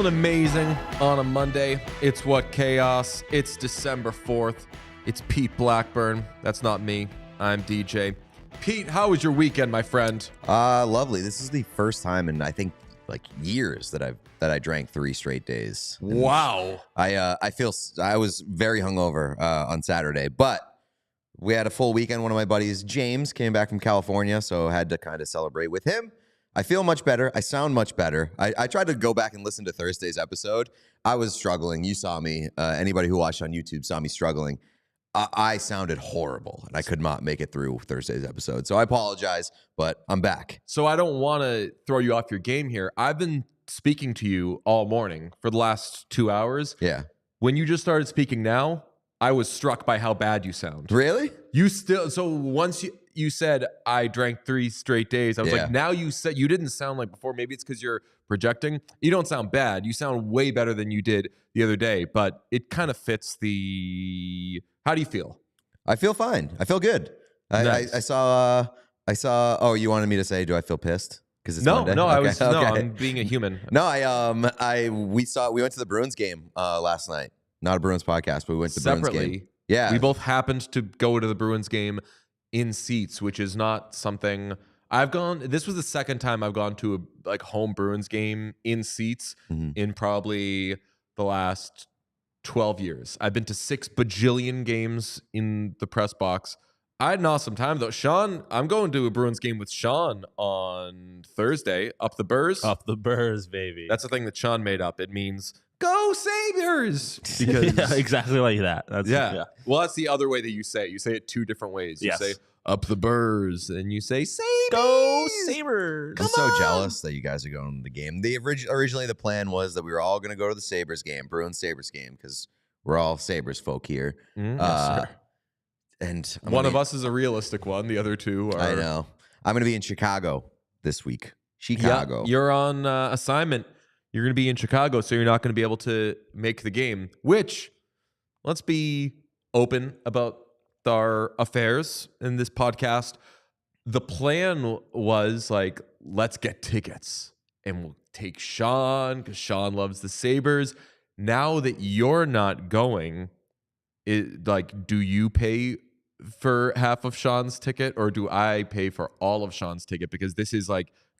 Amazing on a Monday. It's What Chaos. It's December 4th. It's Pete Blackburn. That's not me. I'm DJ. Pete, how was your weekend, my friend? Lovely. This is the first time in I think like years that I drank 3 straight days. Wow. I was very hungover on Saturday, but we had a full weekend. One of my buddies, James, came back from California, so I had to kind of celebrate with him. I feel much better. I sound much better. I tried to go back and listen to Thursday's episode. I was struggling. You saw me. Anybody who watched on YouTube saw me struggling. I sounded horrible, and I could not make it through Thursday's episode. So I apologize, but I'm back. So I don't want to throw you off your game here. I've been speaking to you all morning for the last 2 hours. Yeah. When you just started speaking now, I was struck by how bad you sound. Really? So once you said I drank 3 straight days, I was like, now you said you didn't sound like before. Maybe it's because you're projecting. You don't sound bad. You sound way better than you did the other day, but it kind of fits the... How do you feel? I feel fine. I feel good. Nice. I saw. Oh, you wanted me to say, do I feel pissed? Because it's Monday? No, okay. I'm being a human. No, we went to the Bruins game last night. Not a Bruins podcast, but we went to the Bruins game. Yeah. We both happened to go to the Bruins game in seats, which is not something I've gone. This was the second time I've gone to a home Bruins game in seats in probably the last 12 years. I've been to 6 bajillion games in the press box. I had an awesome time though. Sean, I'm going to a Bruins game with Sean on Thursday. Up the Burrs. Up the Burrs, baby. That's the thing that Sean made up. It means go Sabres! Because yeah, exactly like that. Yeah. Well, that's the other way that you say it. You say it 2 different ways. You say up the Burrs, and you say Sabres! Go Sabres! I'm so jealous that you guys are going to the game. Originally, the plan was that we were all going to go to the Sabres game, Bruins-Sabres game, because we're all Sabres folk here. Yes, sir. And one of us is a realistic one. The other 2 are... I know. I'm going to be in Chicago this week. Chicago. Yeah, you're on assignment. You're going to be in Chicago, so you're not going to be able to make the game, which, let's be open about our affairs in this podcast. The plan was let's get tickets and we'll take Sean because Sean loves the Sabres. Now that you're not going, do you pay for half of Sean's ticket or do I pay for all of Sean's ticket? Because this is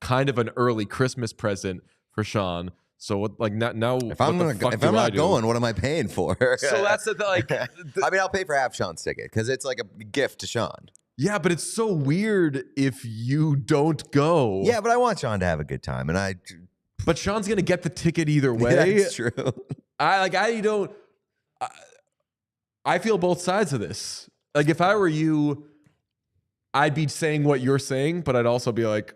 kind of an early Christmas present for Sean. So now, if I'm not going, what am I paying for? So that's the I mean, I'll pay for half Sean's ticket because it's like a gift to Sean. Yeah, but it's so weird if you don't go. Yeah, but I want Sean to have a good time, and But Sean's gonna get the ticket either way. That's true. I feel both sides of this. If I were you, I'd be saying what you're saying, but I'd also be like,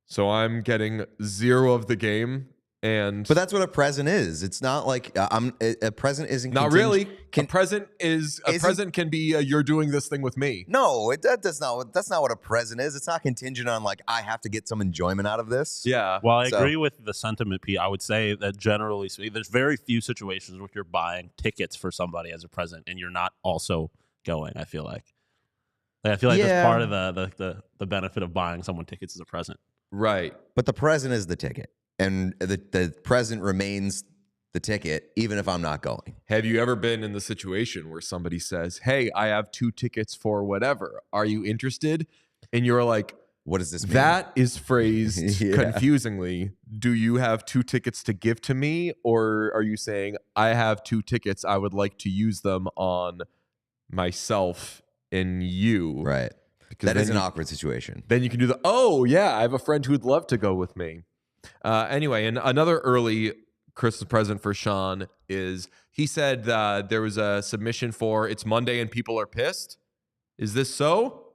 so I'm getting 0 of the game. But that's what a present is. It's not like a present isn't not really. A present can be you're doing this thing with me. No, that's not what a present is. It's not contingent on I have to get some enjoyment out of this. Yeah. Well, I agree with the sentiment, Pete. I would say that generally speaking, there's very few situations where you're buying tickets for somebody as a present and you're not also going. I feel like that's part of the benefit of buying someone tickets as a present. Right. But the present is the ticket. And the present remains the ticket, even if I'm not going. Have you ever been in the situation where somebody says, hey, I have 2 tickets for whatever. Are you interested? And you're like, what does this mean? That is phrased confusingly. Do you have 2 tickets to give to me? Or are you saying, I have 2 tickets. I would like to use them on myself and you. Right. Because that is an awkward situation. Then you can do I have a friend who would love to go with me. Anyway, and another early Christmas present for Sean is he said there was a submission for it's Monday and people are pissed. Is this so?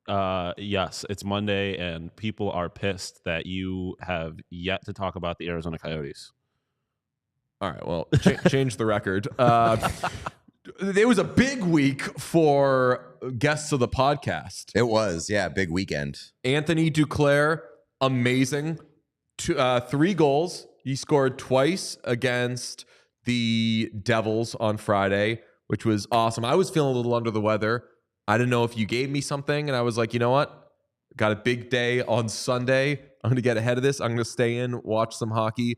Yes, it's Monday and people are pissed that you have yet to talk about the Arizona Coyotes. All right, well, change the record. It was a big week for guests of the podcast. It was, yeah, big weekend. Anthony Duclair, amazing. 3 goals. He scored twice against the Devils on Friday, which was awesome. I was feeling a little under the weather. I didn't know if you gave me something, and I was like, you know what? Got a big day on Sunday. I'm going to get ahead of this. I'm going to stay in, watch some hockey.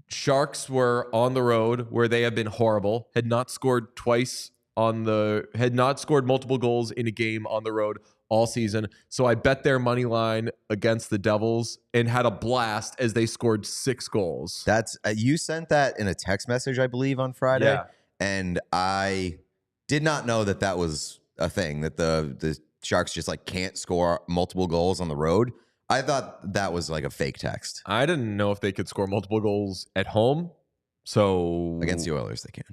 Sharks were on the road where they have been horrible, had not scored multiple goals in a game on the road all season. So I bet their money line against the Devils and had a blast as they scored 6 goals. That's you sent that in a text message, I believe, on Friday. Yeah. And I did not know that was a thing, that the Sharks just like can't score multiple goals on the road. I thought that was like a fake text. I didn't know if they could score multiple goals at home. So against the Oilers, they can.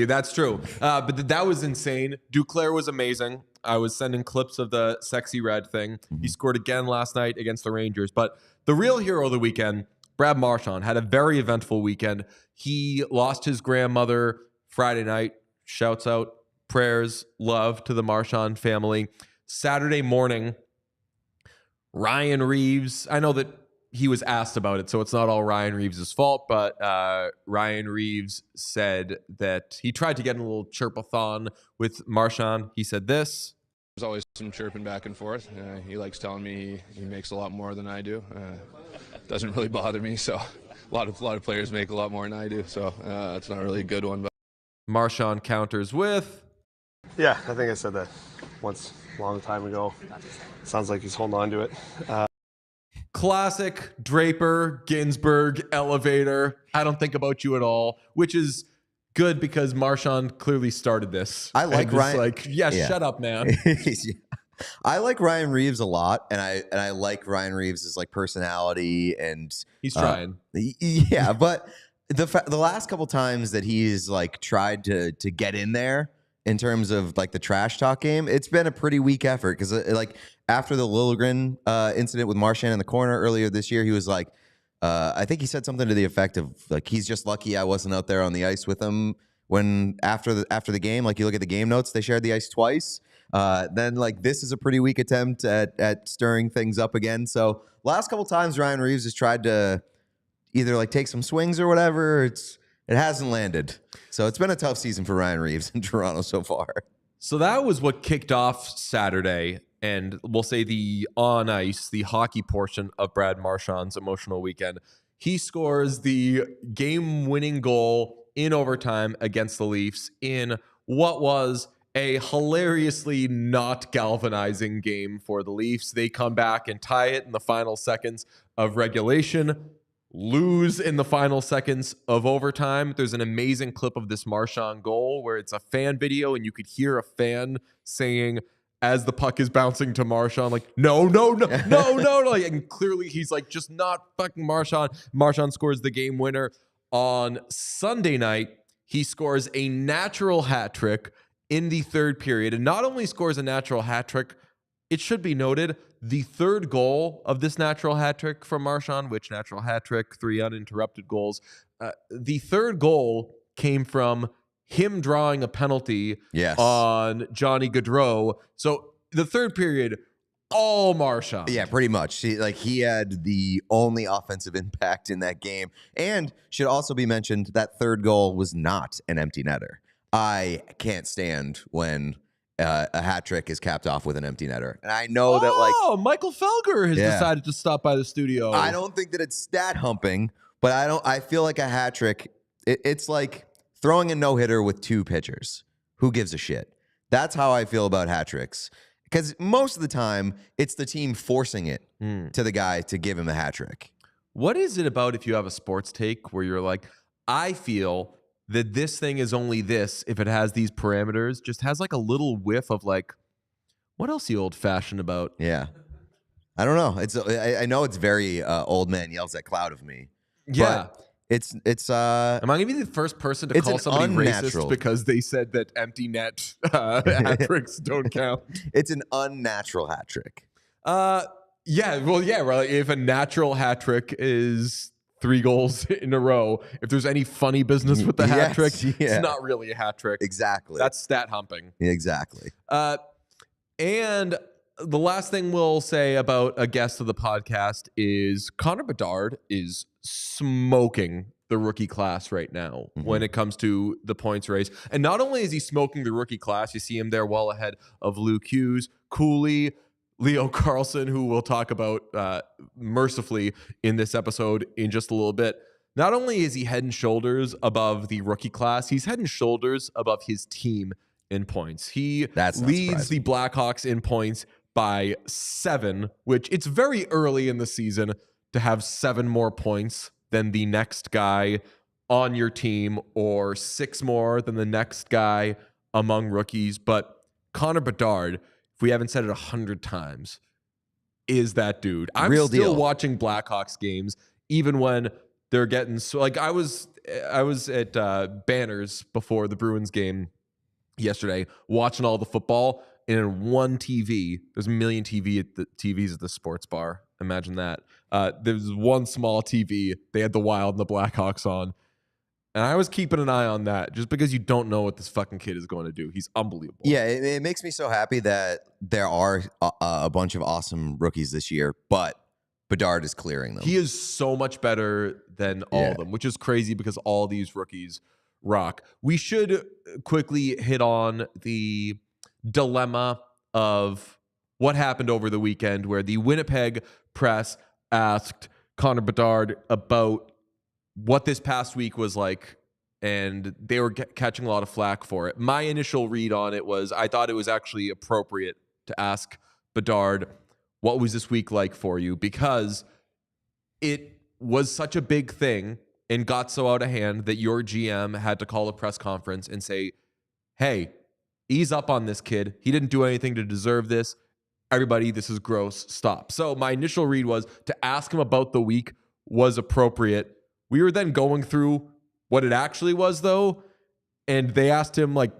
That's true. But that was insane. Duclair was amazing. I was sending clips of the sexy red thing. Mm-hmm. He scored again last night against the Rangers. But the real hero of the weekend, Brad Marchand, had a very eventful weekend. He lost his grandmother Friday night. Shouts out, prayers, love to the Marchand family. Saturday morning, Ryan Reeves, I know that he was asked about it, so it's not all Ryan Reeves' fault, but Ryan Reeves said that he tried to get in a little chirp-a-thon with Marchand. He said this. There's always some chirping back and forth. He likes telling me he makes a lot more than I do. Doesn't really bother me, so a lot of players make a lot more than I do, so it's not really a good one. But Marchand counters with, yeah, I think I said that once a long time ago. Sounds like he's holding on to it. Classic Draper, Ginsburg, elevator. I don't think about you at all, which is good because Marchand clearly started this. I like Ryan. Yeah, shut up, man. I like Ryan Reeves a lot, and I like Ryan Reeves' like personality, and he's trying. Yeah, but the last couple times that he's like tried to get in there in terms of like the trash talk game, it's been a pretty weak effort because like after the Liljegren incident with Marchand in the corner earlier this year, he was like, I think he said something to the effect of like, he's just lucky I wasn't out there on the ice with him when after the game. Like you look at the game notes, they shared the ice twice. Then like this is a pretty weak attempt at stirring things up again. So last couple times Ryan Reeves has tried to either like take some swings or whatever. It hasn't landed. So it's been a tough season for Ryan Reeves in Toronto so far. So that was what kicked off Saturday, and we'll say the on ice, the hockey portion of Brad Marchand's emotional weekend. He scores the game-winning goal in overtime against the Leafs in what was a hilariously not galvanizing game for the Leafs. They come back and tie it in the final seconds of regulation, lose in the final seconds of overtime. There's an amazing clip of this Marchand goal where it's a fan video and you could hear a fan saying as the puck is bouncing to Marchand, like, no. Like, and clearly he's like, just not fucking Marchand. Marchand scores the game winner. On Sunday night, he scores a natural hat trick in the third period. And not only scores a natural hat trick, it should be noted, the third goal of this natural hat trick from Marchand, which natural hat trick, 3 uninterrupted goals. The third goal came from him drawing a penalty on Johnny Gaudreau. So the third period, all Marchand. Yeah, pretty much. He had the only offensive impact in that game. And should also be mentioned, that third goal was not an empty netter. I can't stand when a hat trick is capped off with an empty netter. And I know that like Michael Felger has decided to stop by the studio. I don't think that it's stat humping, but I feel like a hat trick, it's like throwing a no-hitter with 2 pitchers. Who gives a shit? That's how I feel about hat tricks. Because most of the time, it's the team forcing it to the guy to give him a hat trick. What is it about if you have a sports take where you're like, I feel that this thing is only this if it has these parameters, just has like a little whiff of like, what else are you old-fashioned about? Yeah. I don't know. I know it's very old man yells at cloud of me. Yeah. It's Am I going to be the first person to It's call an somebody unnatural- racist because they said that empty net hat tricks don't count? it's an unnatural hat trick. Yeah. Well, yeah. Right. If a natural hat trick is 3 goals in a row, if there's any funny business with the hat Yes, trick, yeah. it's not really a hat trick. Exactly. That's stat humping. Exactly. And the last thing we'll say about a guest of the podcast is Connor Bedard is smoking the rookie class right now when it comes to the points race. And not only is he smoking the rookie class, you see him there well ahead of Luke Hughes, Cooley, Leo Carlson, who we'll talk about mercifully in this episode in just a little bit. Not only is he head and shoulders above the rookie class, he's head and shoulders above his team in points. He leads the Blackhawks in points by 7, which it's very early in the season to have 7 more points than the next guy on your team, or 6 more than the next guy among rookies. But Connor Bedard, if we haven't said it 100 times, is that dude. I'm Real still deal. watching Blackhawks games, even when they're getting so, like, I was at Banners before the Bruins game yesterday, watching all the football, and in one TV, there's a million TVs at the sports bar. Imagine that. There's one small TV. They had the Wild and the Blackhawks on. And I was keeping an eye on that just because you don't know what this fucking kid is going to do. He's unbelievable. Yeah, it makes me so happy that there are a bunch of awesome rookies this year, but Bedard is clearing them. He is so much better than all of them, which is crazy because all these rookies rock. We should quickly hit on the dilemma of what happened over the weekend, where the Winnipeg press asked Connor Bedard about what this past week was like, and they were catching a lot of flack for it. My initial read on it was I thought it was actually appropriate to ask Bedard, what was this week like for you? Because it was such a big thing and got so out of hand that your GM had to call a press conference and say, hey, ease up on this kid. He didn't do anything to deserve this. Everybody, this is gross. Stop. So my initial read was to ask him about the week was appropriate. We were then going through what it actually was, though, and they asked him, like,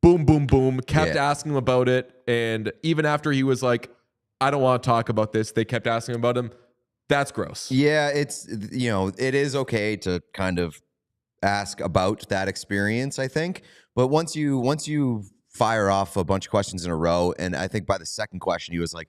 boom, boom, boom, kept asking him about it. And even after he was like, I don't want to talk about this, they kept asking him about him. That's gross. Yeah, it's, it is okay to kind of ask about that experience, I think. But once you fire off a bunch of questions in a row, and I think by the second question, he was like,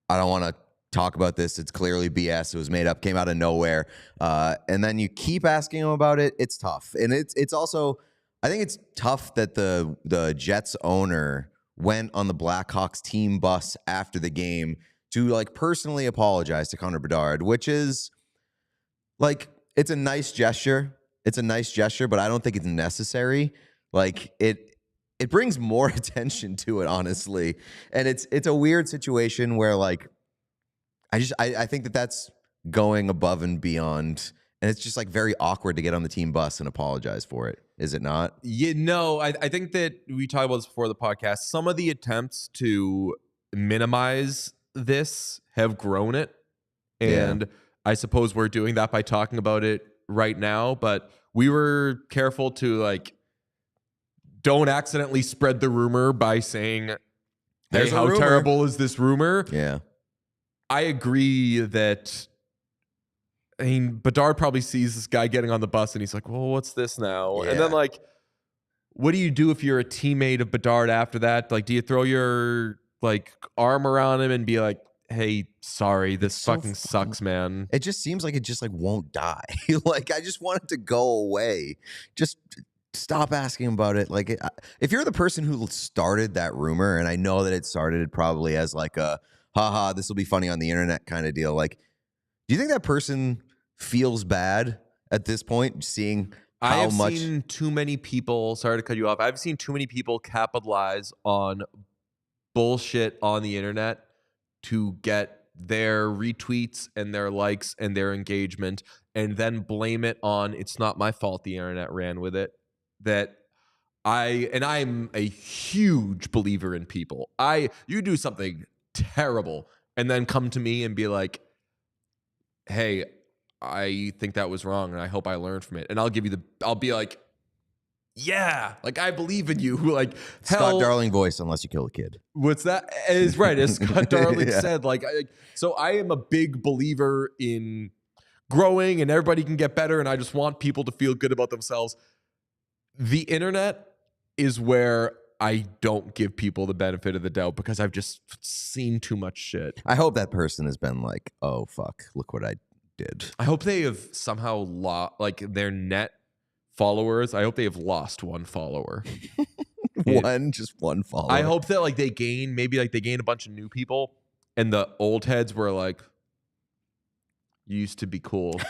I don't want to talk about this. It's clearly BS. It was made up, came out of nowhere. And then you keep asking him about it. It's tough. And it's also, I think it's tough that the Jets owner went on the Blackhawks team bus after the game to, like, personally apologize to Connor Bedard, which is, like, it's a nice gesture. It's a nice gesture, but I don't think it's necessary. Like, it brings more attention to it, honestly. And it's a weird situation where, like, I think that's going above and beyond. And it's just, like, very awkward to get on the team bus and apologize for it. Is it not? Yeah, no, I think that we talked about this before the podcast. Some of the attempts to minimize this have grown it. And I suppose we're doing that by talking about it right now. But we were careful to, like, don't accidentally spread the rumor by saying, hey, how terrible is this rumor? Yeah. I agree that, I mean, Bedard probably sees this guy getting on the bus and he's like, well, what's this now? Yeah. And then, like, what do you do if you're a teammate of Bedard after that? Like, do you throw your, like, arm around him and be like, hey, sorry, this fucking sucks, man? It just seems like it just, like, won't die. Like, I just want it to go away. Just stop asking about it. Like, if you're the person who started that rumor, and I know that it started probably as, like, a haha, this will be funny on the internet kind of deal. Like, do you think that person feels bad at this point, seeing how much? I've seen too many people, sorry to cut you off, I've seen too many people capitalize on bullshit on the internet to get their retweets and their likes and their engagement, and then blame it on, it's not my fault the internet ran with it. I'm a huge believer in people. You do something terrible and then come to me and be like, hey, I think that was wrong, and I hope I learned from it. And I'll be like, yeah, like I believe in you. Like Scott Darling voice, unless you kill a kid. What's that? Is right, as Scott Darling said. So I am a big believer in growing, and everybody can get better, and I just want people to feel good about themselves. The internet is where I don't give people the benefit of the doubt because I've just seen too much shit. I hope that person has been like, oh fuck, look what I did. I hope they have somehow their net followers. I hope they have lost one follower. Just one follower. I hope that they gain a bunch of new people, and the old heads were like, you used to be cool.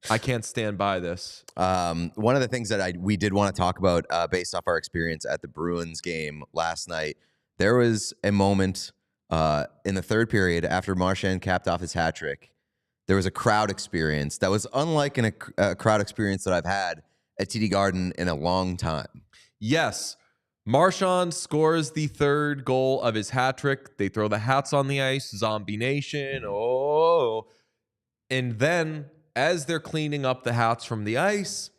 I can't stand by this. One of the things that we did want to talk about based off our experience at the Bruins game last night, there was a moment in the third period after Marchand capped off his hat trick. There was a crowd experience that was unlike a crowd experience that I've had at TD Garden in a long time. Yes. Marchand scores the third goal of his hat trick. They throw the hats on the ice. Zombie Nation. Oh. And then, as they're cleaning up the hats from the ice,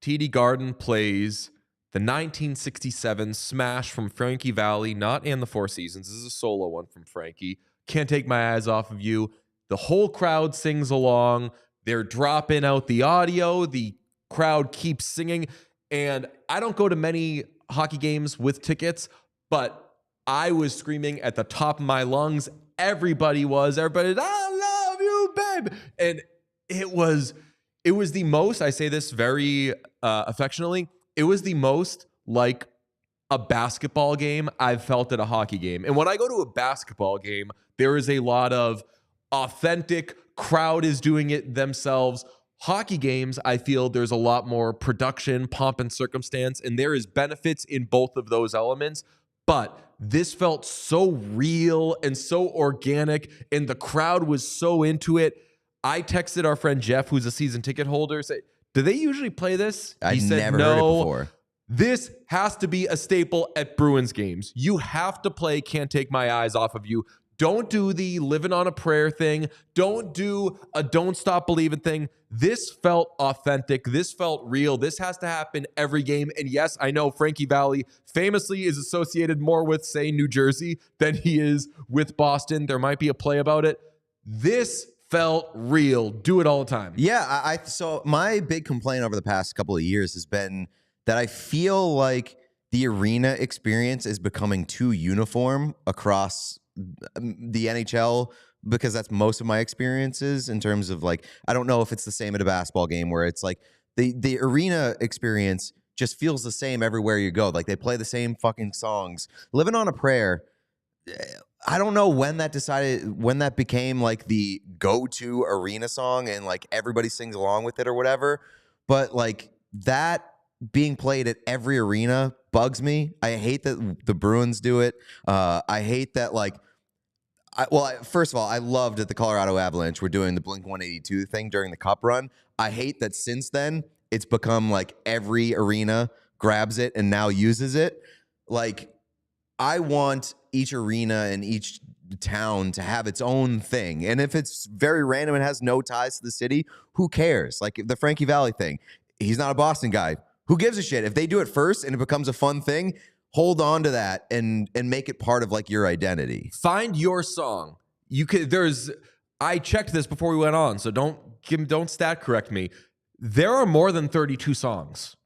TD Garden plays the 1967 smash from Frankie Valli, not in the Four Seasons. This is a solo one from Frankie. Can't Take My Eyes Off of You. The whole crowd sings along. They're dropping out the audio. The crowd keeps singing. And I don't go to many hockey games with tickets, but I was screaming at the top of my lungs. Everybody, I love you, babe. And it was the most, I say this very affectionately, it was the most like a basketball game I've felt at a hockey game. And when I go to a basketball game, there is a lot of authentic, crowd is doing it themselves. Hockey games, I feel there's a lot more production, pomp and circumstance, and there is benefits in both of those elements. But this felt so real and so organic, and the crowd was so into it. I texted our friend Jeff, who's a season ticket holder, say, do they usually play this? He said, never heard it before. This has to be a staple at Bruins games. You have to play Can't Take My Eyes Off of You. Don't do the living on a prayer thing. Don't do a don't stop believing thing. This felt authentic. This felt real. This has to happen every game. And yes, I know Frankie Valli famously is associated more with, say, New Jersey than he is with Boston. There might be a play about it. This felt real. Do it all the time. Yeah, so my big complaint over the past couple of years has been that I feel like the arena experience is becoming too uniform across the NHL, because that's most of my experiences in terms of I don't know if it's the same at a basketball game where it's the arena experience just feels the same everywhere you go. They play the same fucking songs. Living on a Prayer, I don't know when that became the go-to arena song and everybody sings along with it or whatever, but that being played at every arena bugs me. I hate that the Bruins do it. I hate that first of all, I loved that the Colorado Avalanche were doing the Blink-182 thing during the Cup run. I hate that since then it's become every arena grabs it and now uses it. I want each arena and each town to have its own thing. And if it's very random and has no ties to the city, who cares? The Frankie Valli thing. He's not a Boston guy. Who gives a shit? If they do it first and it becomes a fun thing, hold on to that and make it part of your identity. Find your song. You could. I checked this before we went on, so don't stat correct me. There are more than 32 songs.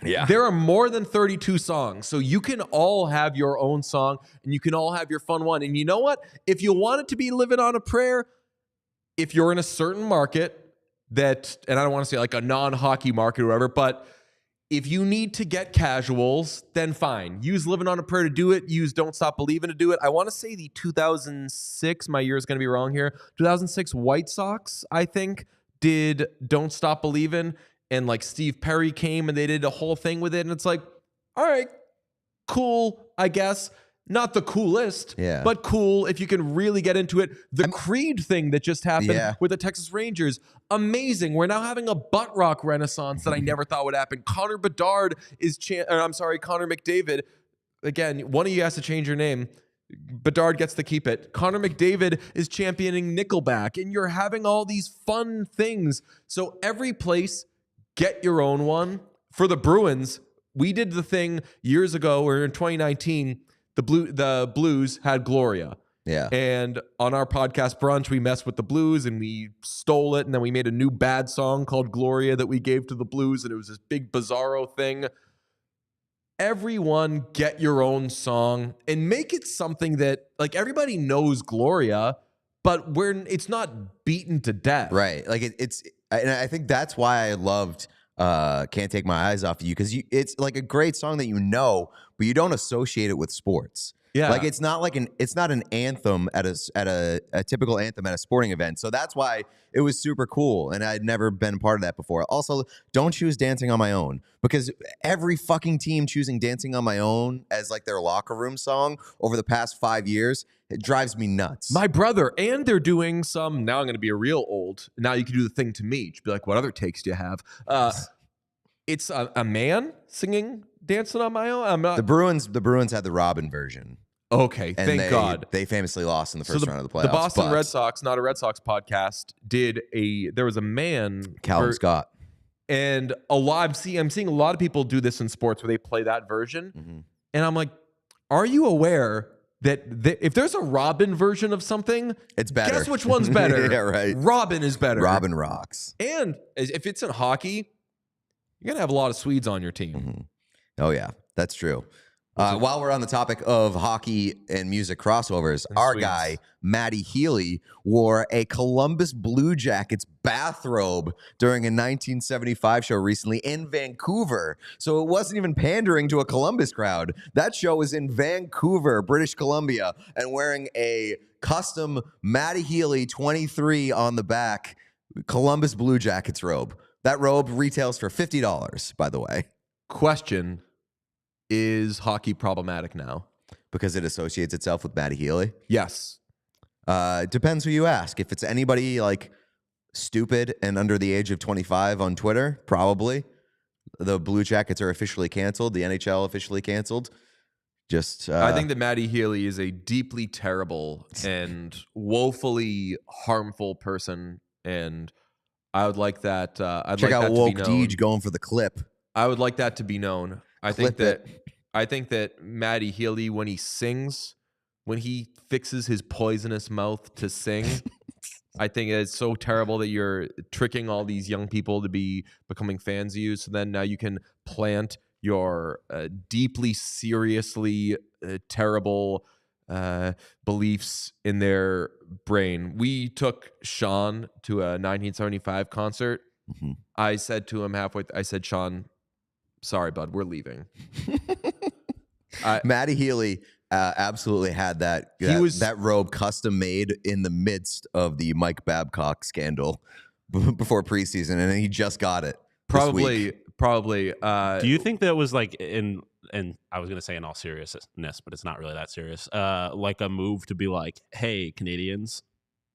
Yeah. There are more than 32 songs. So you can all have your own song and you can all have your fun one. And you know what? If you want it to be Living on a Prayer, if you're in a certain market and I don't want to say a non-hockey market or whatever, but if you need to get casuals, then fine. Use Living on a Prayer to do it. Use Don't Stop Believing to do it. I want to say the 2006, my year is going to be wrong here, 2006 White Sox, I think, did Don't Stop Believing. And Steve Perry came and they did a whole thing with it. And it's all right, cool, I guess. Not the coolest, but cool if you can really get into it. The Creed thing that just happened with the Texas Rangers, amazing. We're now having a butt rock renaissance that I never thought would happen. Connor Bedard Connor McDavid. Again, one of you has to change your name. Bedard gets to keep it. Connor McDavid is championing Nickelback, and you're having all these fun things. So every place, get your own one. For the Bruins, we did the thing years ago, or in 2019, the Blues had Gloria. Yeah. And on our podcast Brunch, we messed with the Blues and we stole it. And then we made a new bad song called Gloria that we gave to the Blues. And it was this big bizarro thing. Everyone get your own song and make it something that, like, everybody knows Gloria, but it's not beaten to death. Right. Like and I think that's why I loved Can't Take My Eyes Off of You, because it's like a great song that you know, but you don't associate it with sports. Yeah. Like it's not an anthem at a typical anthem at a sporting event. So that's why it was super cool. And I'd never been part of that before. Also, don't choose Dancing on My Own, because every fucking team choosing Dancing on My Own as like their locker room song over the past 5 years, it drives me nuts. My brother, and they're doing some, now I'm going to be a real old, now you can do the thing to me. Just be like, what other takes do you have? It's a man singing Dancing on My Own. I'm not. The Bruins had the Robin version. Okay, and thank God. They famously lost in the first round of the playoffs. The Boston Red Sox, not a Red Sox podcast, there was a man, Calvin Scott. And I'm seeing a lot of people do this in sports where they play that version. Mm-hmm. And I'm like, are you aware that if there's a Robin version of something, it's better. Guess which one's better? Yeah, right. Robin is better. Robin rocks. And if it's in hockey, you're going to have a lot of Swedes on your team. Mm-hmm. Oh, yeah, that's true. While we're on the topic of hockey and music crossovers, our guy, Matty Healy, wore a Columbus Blue Jackets bathrobe during a 1975 show recently in Vancouver. So it wasn't even pandering to a Columbus crowd. That show was in Vancouver, British Columbia, and wearing a custom Matty Healy 23 on the back Columbus Blue Jackets robe. That robe retails for $50, by the way. Question. Is hockey problematic now? Because it associates itself with Matty Healy? Yes. Depends who you ask. If it's anybody like stupid and under the age of 25 on Twitter, probably. The Blue Jackets are officially canceled. The NHL officially canceled. I think that Matty Healy is a deeply terrible and woefully harmful person, and I would like that. Check out Woke Deej going for the clip. I would like that to be known. I think that Matty Healy, when he sings, when he fixes his poisonous mouth to sing, I think it's so terrible that you're tricking all these young people to be becoming fans of you. So then now you can plant your deeply, seriously terrible beliefs in their brain. We took Sean to a 1975 concert. Mm-hmm. I said to him halfway, Sean, sorry, bud, we're leaving. Matty Healy absolutely had that robe custom made in the midst of the Mike Babcock scandal before preseason, and he just got it. Probably. Do you think that was like and I was gonna say in all seriousness, but it's not really that serious. Like a move to be like, hey, Canadians,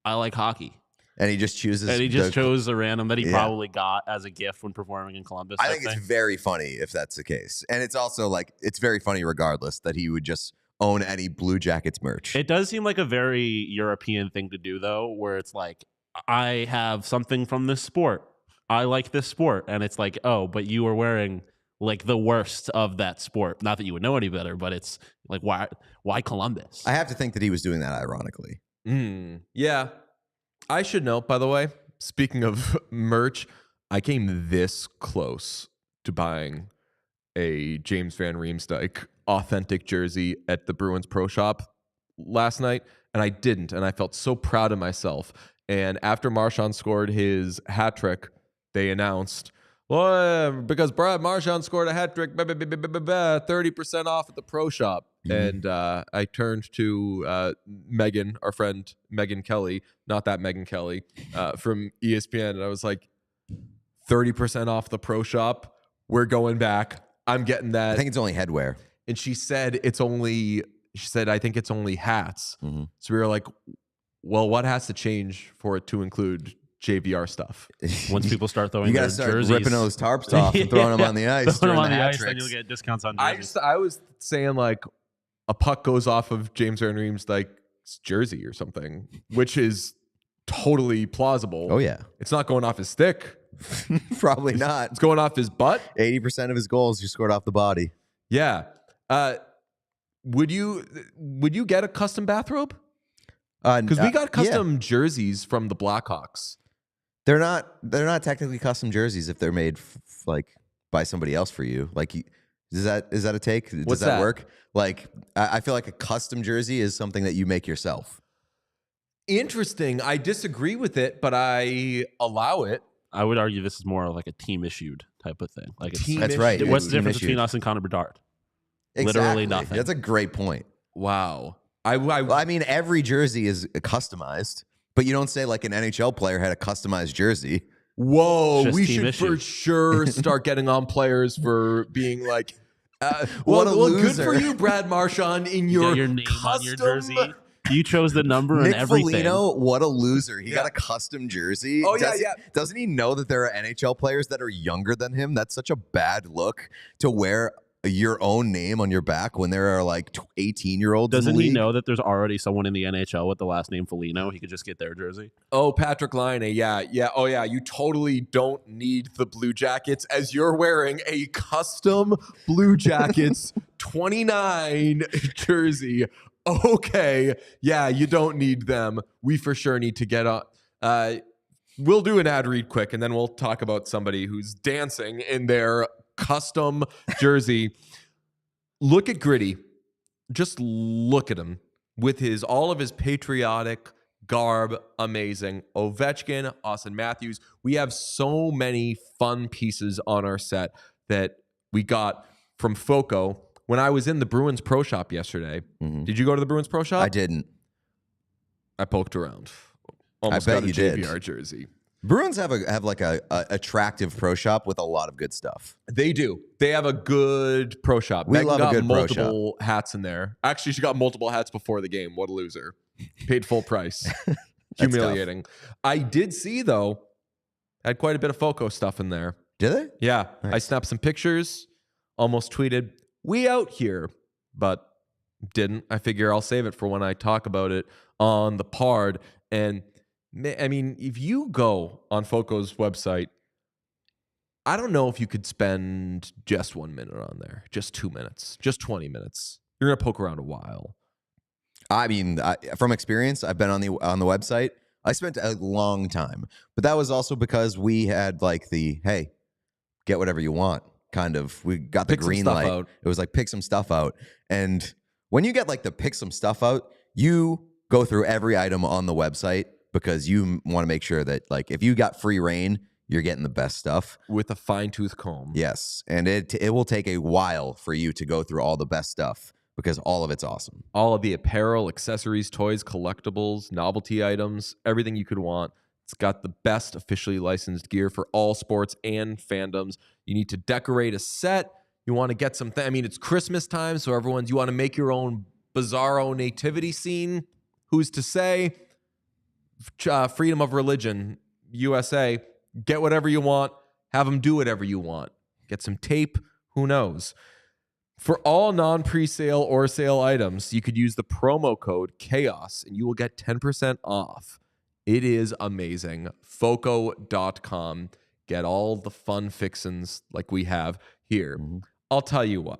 I like hockey. And he just chooses. And he just chose a random that he probably got as a gift when performing in Columbus. I think it's very funny if that's the case. And it's also like, it's very funny regardless that he would just own any Blue Jackets merch. It does seem like a very European thing to do, though, where it's like, I have something from this sport. I like this sport. And it's like, oh, but you are wearing like the worst of that sport. Not that you would know any better, but it's like, why Columbus? I have to think that he was doing that ironically. Yeah. I should note, by the way, speaking of merch, I came this close to buying a James Van Riemsdyk authentic jersey at the Bruins Pro Shop last night, and I didn't, and I felt so proud of myself. And after Marchand scored his hat trick, they announced, well, because Brad Marchand scored a hat trick, 30% off at the Pro Shop. Mm-hmm. And I turned to Megan, our friend Megan Kelly, not that Megan Kelly, from ESPN, and I was like, 30% off the Pro Shop. We're going back. I'm getting that. I think it's only headwear. And she said I think it's only hats. Mm-hmm. So we were like, well, what has to change for it to include JVR stuff? Once people start throwing, you got to start ripping those tarps off and throwing them on the ice. Throwing them on the ice, then you'll get discounts on jerseys. I was saying like, a puck goes off of James Van-Riem's like jersey or something, which is totally plausible. Oh yeah, it's not going off his stick. Probably not. It's going off his butt. 80% of his goals you scored off the body. Yeah. Would you get a custom bathrobe? Because we got custom jerseys from the Blackhawks. They're not technically custom jerseys if they're made like by somebody else for you. Like, is that a take? Does that work? Like, I feel like a custom jersey is something that you make yourself. Interesting. I disagree with it, but I allow it. I would argue this is more like a team issued type of thing. Like that's right. What's the difference between us and Connor Bedard? Exactly. Literally nothing. That's a great point. Wow. I mean, every jersey is customized, but you don't say like an NHL player had a customized jersey. Whoa, we should for sure start getting on players for being like, well, good for you, Brad Marchand, in your name custom on your jersey. You chose the number and everything. Nick Foligno, what a loser. He got a custom jersey. Oh, Doesn't he know that there are NHL players that are younger than him? That's such a bad look to wear your own name on your back when there are like 18-year-olds. Doesn't he know that there's already someone in the NHL with the last name Foligno? He could just get their jersey. Oh, Patrick Laine. Yeah. Oh, yeah. You totally don't need the Blue Jackets as you're wearing a custom Blue Jackets 29 jersey. Okay. Yeah, you don't need them. We for sure need to get on. We'll do an ad read quick, and then we'll talk about somebody who's dancing in their custom jersey. Look at Griddy. Just look at him with all of his patriotic garb. Amazing. Ovechkin, Austin Matthews. We have so many fun pieces on our set that we got from Foco. When I was in the Bruins Pro Shop yesterday, Did you go to the Bruins Pro Shop? I didn't. I poked around. Almost I bet got a you JVR did. jersey. Bruins have like a attractive pro shop with a lot of good stuff. They do. They have a good pro shop. We Megan love a got good pro shop. multiple hats in there. Actually, she got multiple hats before the game. What a loser. Paid full price. Humiliating. Tough. I did see, though, had quite a bit of Foco stuff in there. Did they? Yeah. Nice. I snapped some pictures, almost tweeted, "We out here," but didn't. I figure I'll save it for when I talk about it on the pod. And I mean, if you go on Foco's website, I don't know if you could spend just 1 minute on there, just 2 minutes, just 20 minutes. You're going to poke around a while. I mean, from experience, I've been on the website. I spent a long time, but that was also because we had like the, hey, get whatever you want kind of. We got the green light. Out. It was like pick some stuff out. And when you get like the pick some stuff out, you go through every item on the website, because you want to make sure that, like, if you got free reign, you're getting the best stuff. With a fine-tooth comb. Yes. And it will take a while for you to go through all the best stuff because all of it's awesome. All of the apparel, accessories, toys, collectibles, novelty items, everything you could want. It's got the best officially licensed gear for all sports and fandoms. You need to decorate a set. You want to get something. I mean, it's Christmas time, so you want to make your own bizarro nativity scene. Who's to say? Freedom of religion, USA. Get whatever you want. Have them do whatever you want. Get some tape. Who knows? For all non-presale or sale items, you could use the promo code CHAOS and you will get 10% off. It is amazing. Foco.com. Get all the fun fixins like we have here. I'll tell you what.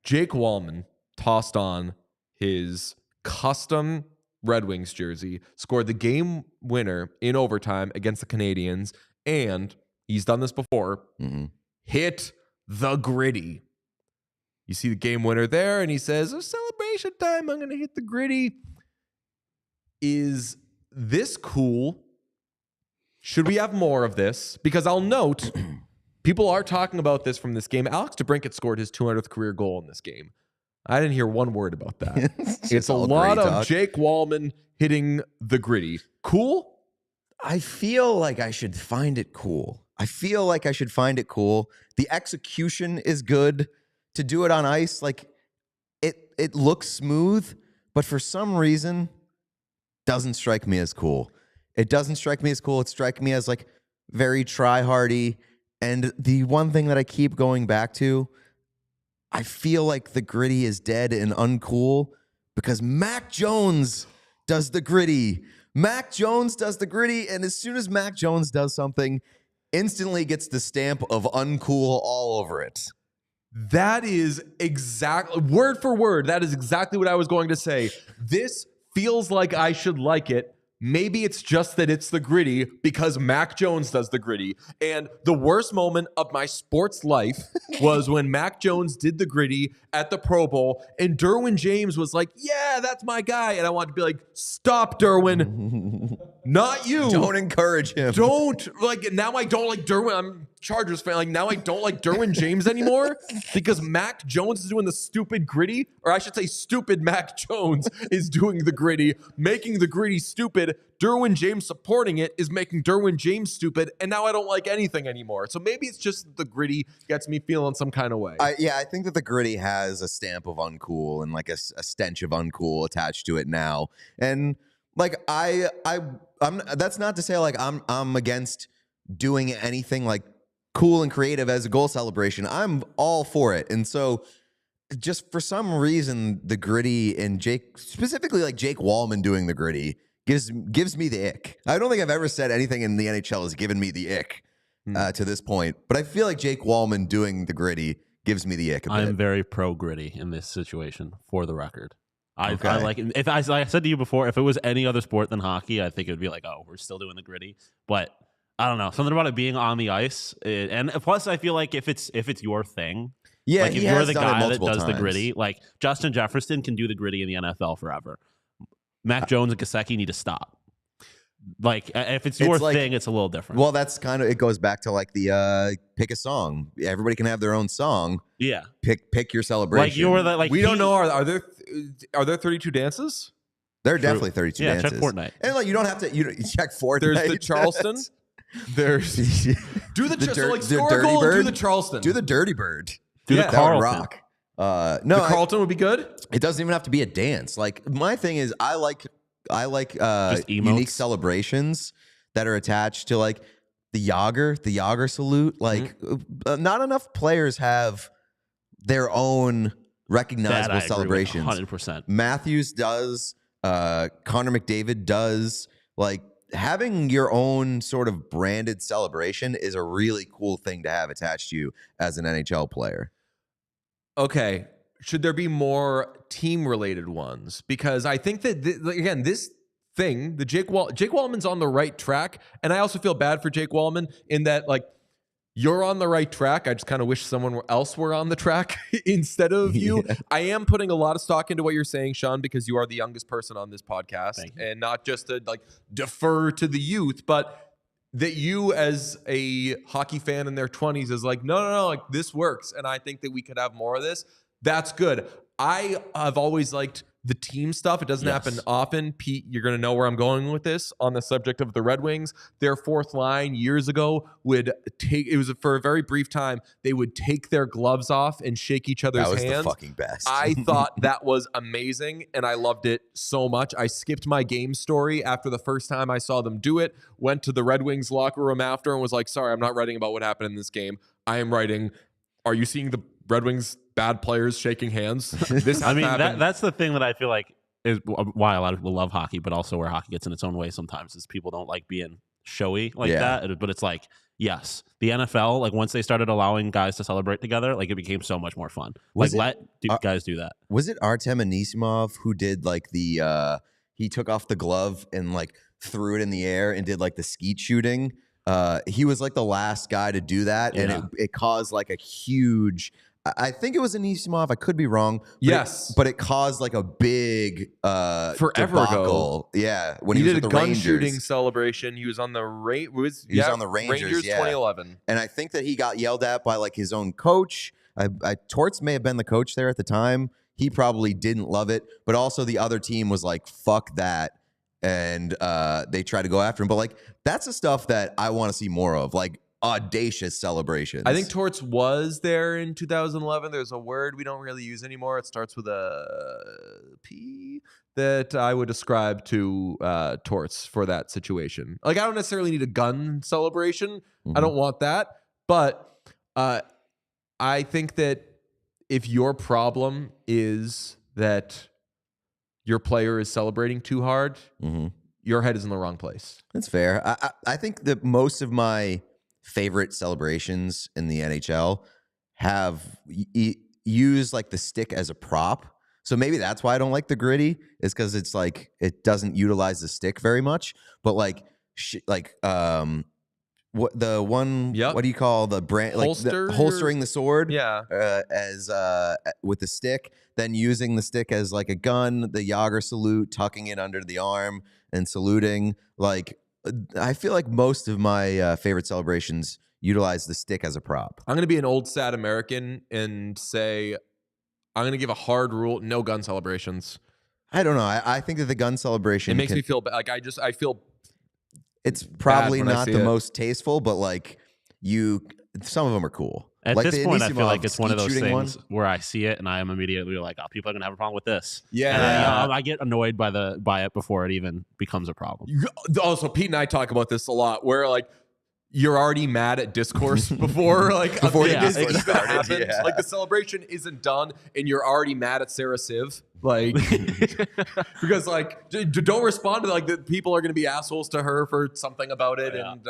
Jake Walman tossed on his custom Red Wings jersey, scored the game winner in overtime against the Canadians, and he's done this before, hit the griddy. You see the game winner there, and he says, "Oh, celebration time, I'm going to hit the griddy." Is this cool? Should we have more of this? Because I'll note, people are talking about this from this game. Alex DeBrincat scored his 200th career goal in this game. I didn't hear one word about that. It's a lot of Jake Walman hitting the griddy. Cool? I feel like I should find it cool. The execution is good. To do it on ice, like it looks smooth, but for some reason doesn't strike me as cool. It doesn't strike me as cool. It strikes me as like very try-hardy. And the one thing that I keep going back to, I feel like the griddy is dead and uncool because Mac Jones does the griddy. Mac Jones does the griddy, and as soon as Mac Jones does something, instantly gets the stamp of uncool all over it. That is exactly, word for word, that is exactly what I was going to say. This feels like I should like it. Maybe it's just that it's the griddy because Mac Jones does the griddy. And the worst moment of my sports life was when Mac Jones did the griddy at the Pro Bowl and Derwin James was like, yeah, that's my guy. And I wanted to be like, stop, Derwin. Not you. Don't encourage him. Don't. Like, now I don't like Derwin. I'm a Chargers fan. Like, now I don't like Derwin James anymore because Mac Jones is doing the stupid griddy. Or I should say stupid Mac Jones is doing the griddy, making the griddy stupid. Derwin James supporting it is making Derwin James stupid. And now I don't like anything anymore. So maybe it's just that the griddy gets me feeling some kind of way. I think that the griddy has a stamp of uncool and like a stench of uncool attached to it now. And like I'm that's not to say like I'm against doing anything like cool and creative as a goal celebration. I'm all for it. And so just for some reason the griddy and specifically like Jake Walman doing the griddy gives me the ick. I don't think I've ever said anything in the NHL has given me the ick to this point, but I feel like Jake Walman doing the griddy gives me the ick a bit. I'm very pro gritty in this situation, for the record. I like it. If like I said to you before, if it was any other sport than hockey, I think it would be like, oh, we're still doing the gritty. But I don't know, something about it being on the ice, and plus I feel like if it's your thing, yeah, like if you're the guy that does the gritty, like Justin Jefferson can do the gritty in the NFL forever. Mac Jones and Gesicki need to stop. Like if it's your thing, it's a little different. Well, that's kind of, it goes back to like the pick a song. Everybody can have their own song. Yeah, pick your celebration. Like you're the like we don't know. Are there 32 dances? There are definitely 32 dances. Check Fortnite. And like you don't have to check Fortnite. There's the Charleston. There's do the score a goal and do the Charleston. Do the Dirty Bird. Do the Carlton. Rock. No, the Carlton would be good. It doesn't even have to be a dance. Like my thing is, I like unique celebrations that are attached to like the Yager salute. Like not enough players have their own recognizable celebrations. 100%. Matthews does. Connor McDavid does. Like having your own sort of branded celebration is a really cool thing to have attached to you as an NHL player. Okay. Should there be more team-related ones? Because I think that, again, this thing, the Jake Walman's on the right track, and I also feel bad for Jake Walman in that, like, you're on the right track. I just kind of wish someone else were on the track instead of you. Yeah. I am putting a lot of stock into what you're saying, Sean, because you are the youngest person on this podcast, and not just to like defer to the youth, but that you as a hockey fan in their 20s is like, no, like this works. And I think that we could have more of this. That's good. I have always liked the team stuff. It doesn't happen often. Pete, you're going to know where I'm going with this on the subject of the Red Wings. Their fourth line years ago it was for a very brief time, they would take their gloves off and shake each other's hands. That was the fucking best. I thought that was amazing, and I loved it so much. I skipped my game story after the first time I saw them do it, went to the Red Wings locker room after and was like, sorry, I'm not writing about what happened in this game. I am writing, are you seeing the Red Wings bad players shaking hands? This I mean, that's the thing that I feel like is why a lot of people love hockey, but also where hockey gets in its own way sometimes is people don't like being showy like that. But it's like, yes, the NFL, like once they started allowing guys to celebrate together, like it became so much more fun. Guys do that. Was it Artem Anisimov who did like he took off the glove and like threw it in the air and did like the skeet shooting? He was like the last guy to do that, and it caused like a huge. I think it was Anisimov. I could be wrong. But it caused like a big forever debacle. ago. Yeah, when he was did with a the gun Rangers. shooting celebration. He was on the he was on the Rangers 2011, and I think that he got yelled at by like his own coach. Torts may have been the coach there at the time. He probably didn't love it, but also the other team was like, "Fuck that." And they try to go after him. But like that's the stuff that I want to see more of, like audacious celebrations. I think Torts was there in 2011. There's a word we don't really use anymore. It starts with a P that I would ascribe to Torts for that situation. Like I don't necessarily need a gun celebration. I don't want that. But I think that if your problem is that your player is celebrating too hard, your head is in the wrong place. That's fair. I think that most of my favorite celebrations in the NHL have used like the stick as a prop. So maybe that's why I don't like the griddy, is because it's like it doesn't utilize the stick very much. But like what the one? Yep. What do you call the brand? Like holstering the sword? Yeah. As with the stick, then using the stick as like a gun, the Yager salute, tucking it under the arm and saluting. Like I feel like most of my favorite celebrations utilize the stick as a prop. I'm going to be an old sad American and say I'm going to give a hard rule: no gun celebrations. I don't know. I think that the gun celebration it makes me feel bad. Like I feel. It's probably not the most tasteful, but like some of them are cool. At like this point, I feel like it's one of those things where I see it and I am immediately like, "Oh, people are gonna have a problem with this." Yeah, and I get annoyed by it before it even becomes a problem. Also, Pete and I talk about this a lot, where like you're already mad at discourse before the discourse even happened. Yeah. Like the celebration isn't done, and you're already mad at Sarah Civ. Like, because like don't respond to like the people are going to be assholes to her for something about it, and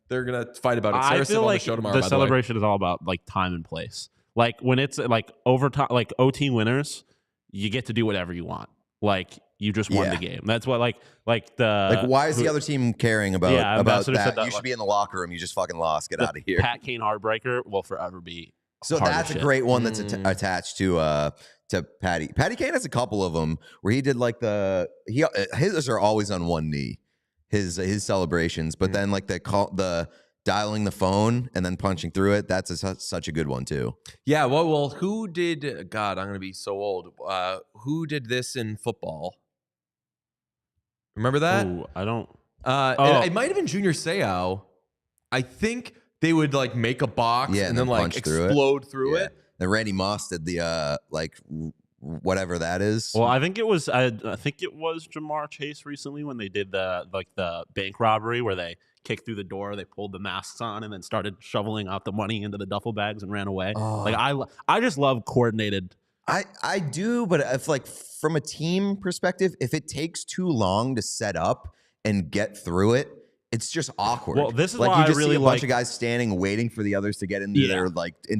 they're going to fight about it. Sarah I feel Civ like on the show tomorrow, the celebration is all about like time and place. Like when it's like overtime, like OT winners, you get to do whatever you want. Like you just won the game. That's what like why is the other team caring about that? You should be in the locker room. You just fucking lost. Get out of here. Pat Kane heartbreaker will forever be. So that's a great one that's attached to Patty. Patty Kane has a couple of them where he did like his are always on one knee, his celebrations, but then like the dialing the phone and then punching through it. That's such a good one too. Yeah. Well, who did? God, I'm gonna be so old. Who did this in football? Remember that? Ooh, I don't. It might have been Junior Seau. I think they would like make a box and then like explode through it. And Randy Moss did the whatever that is. Well, I think it was Jamar Chase recently when they did the bank robbery where they kicked through the door, they pulled the masks on, and then started shoveling out the money into the duffel bags and ran away. Like I just love coordinated. I do, but if like from a team perspective, if it takes too long to set up and get through it, it's just awkward. Well, this is like why you just I really see a bunch of guys standing waiting for the others to get into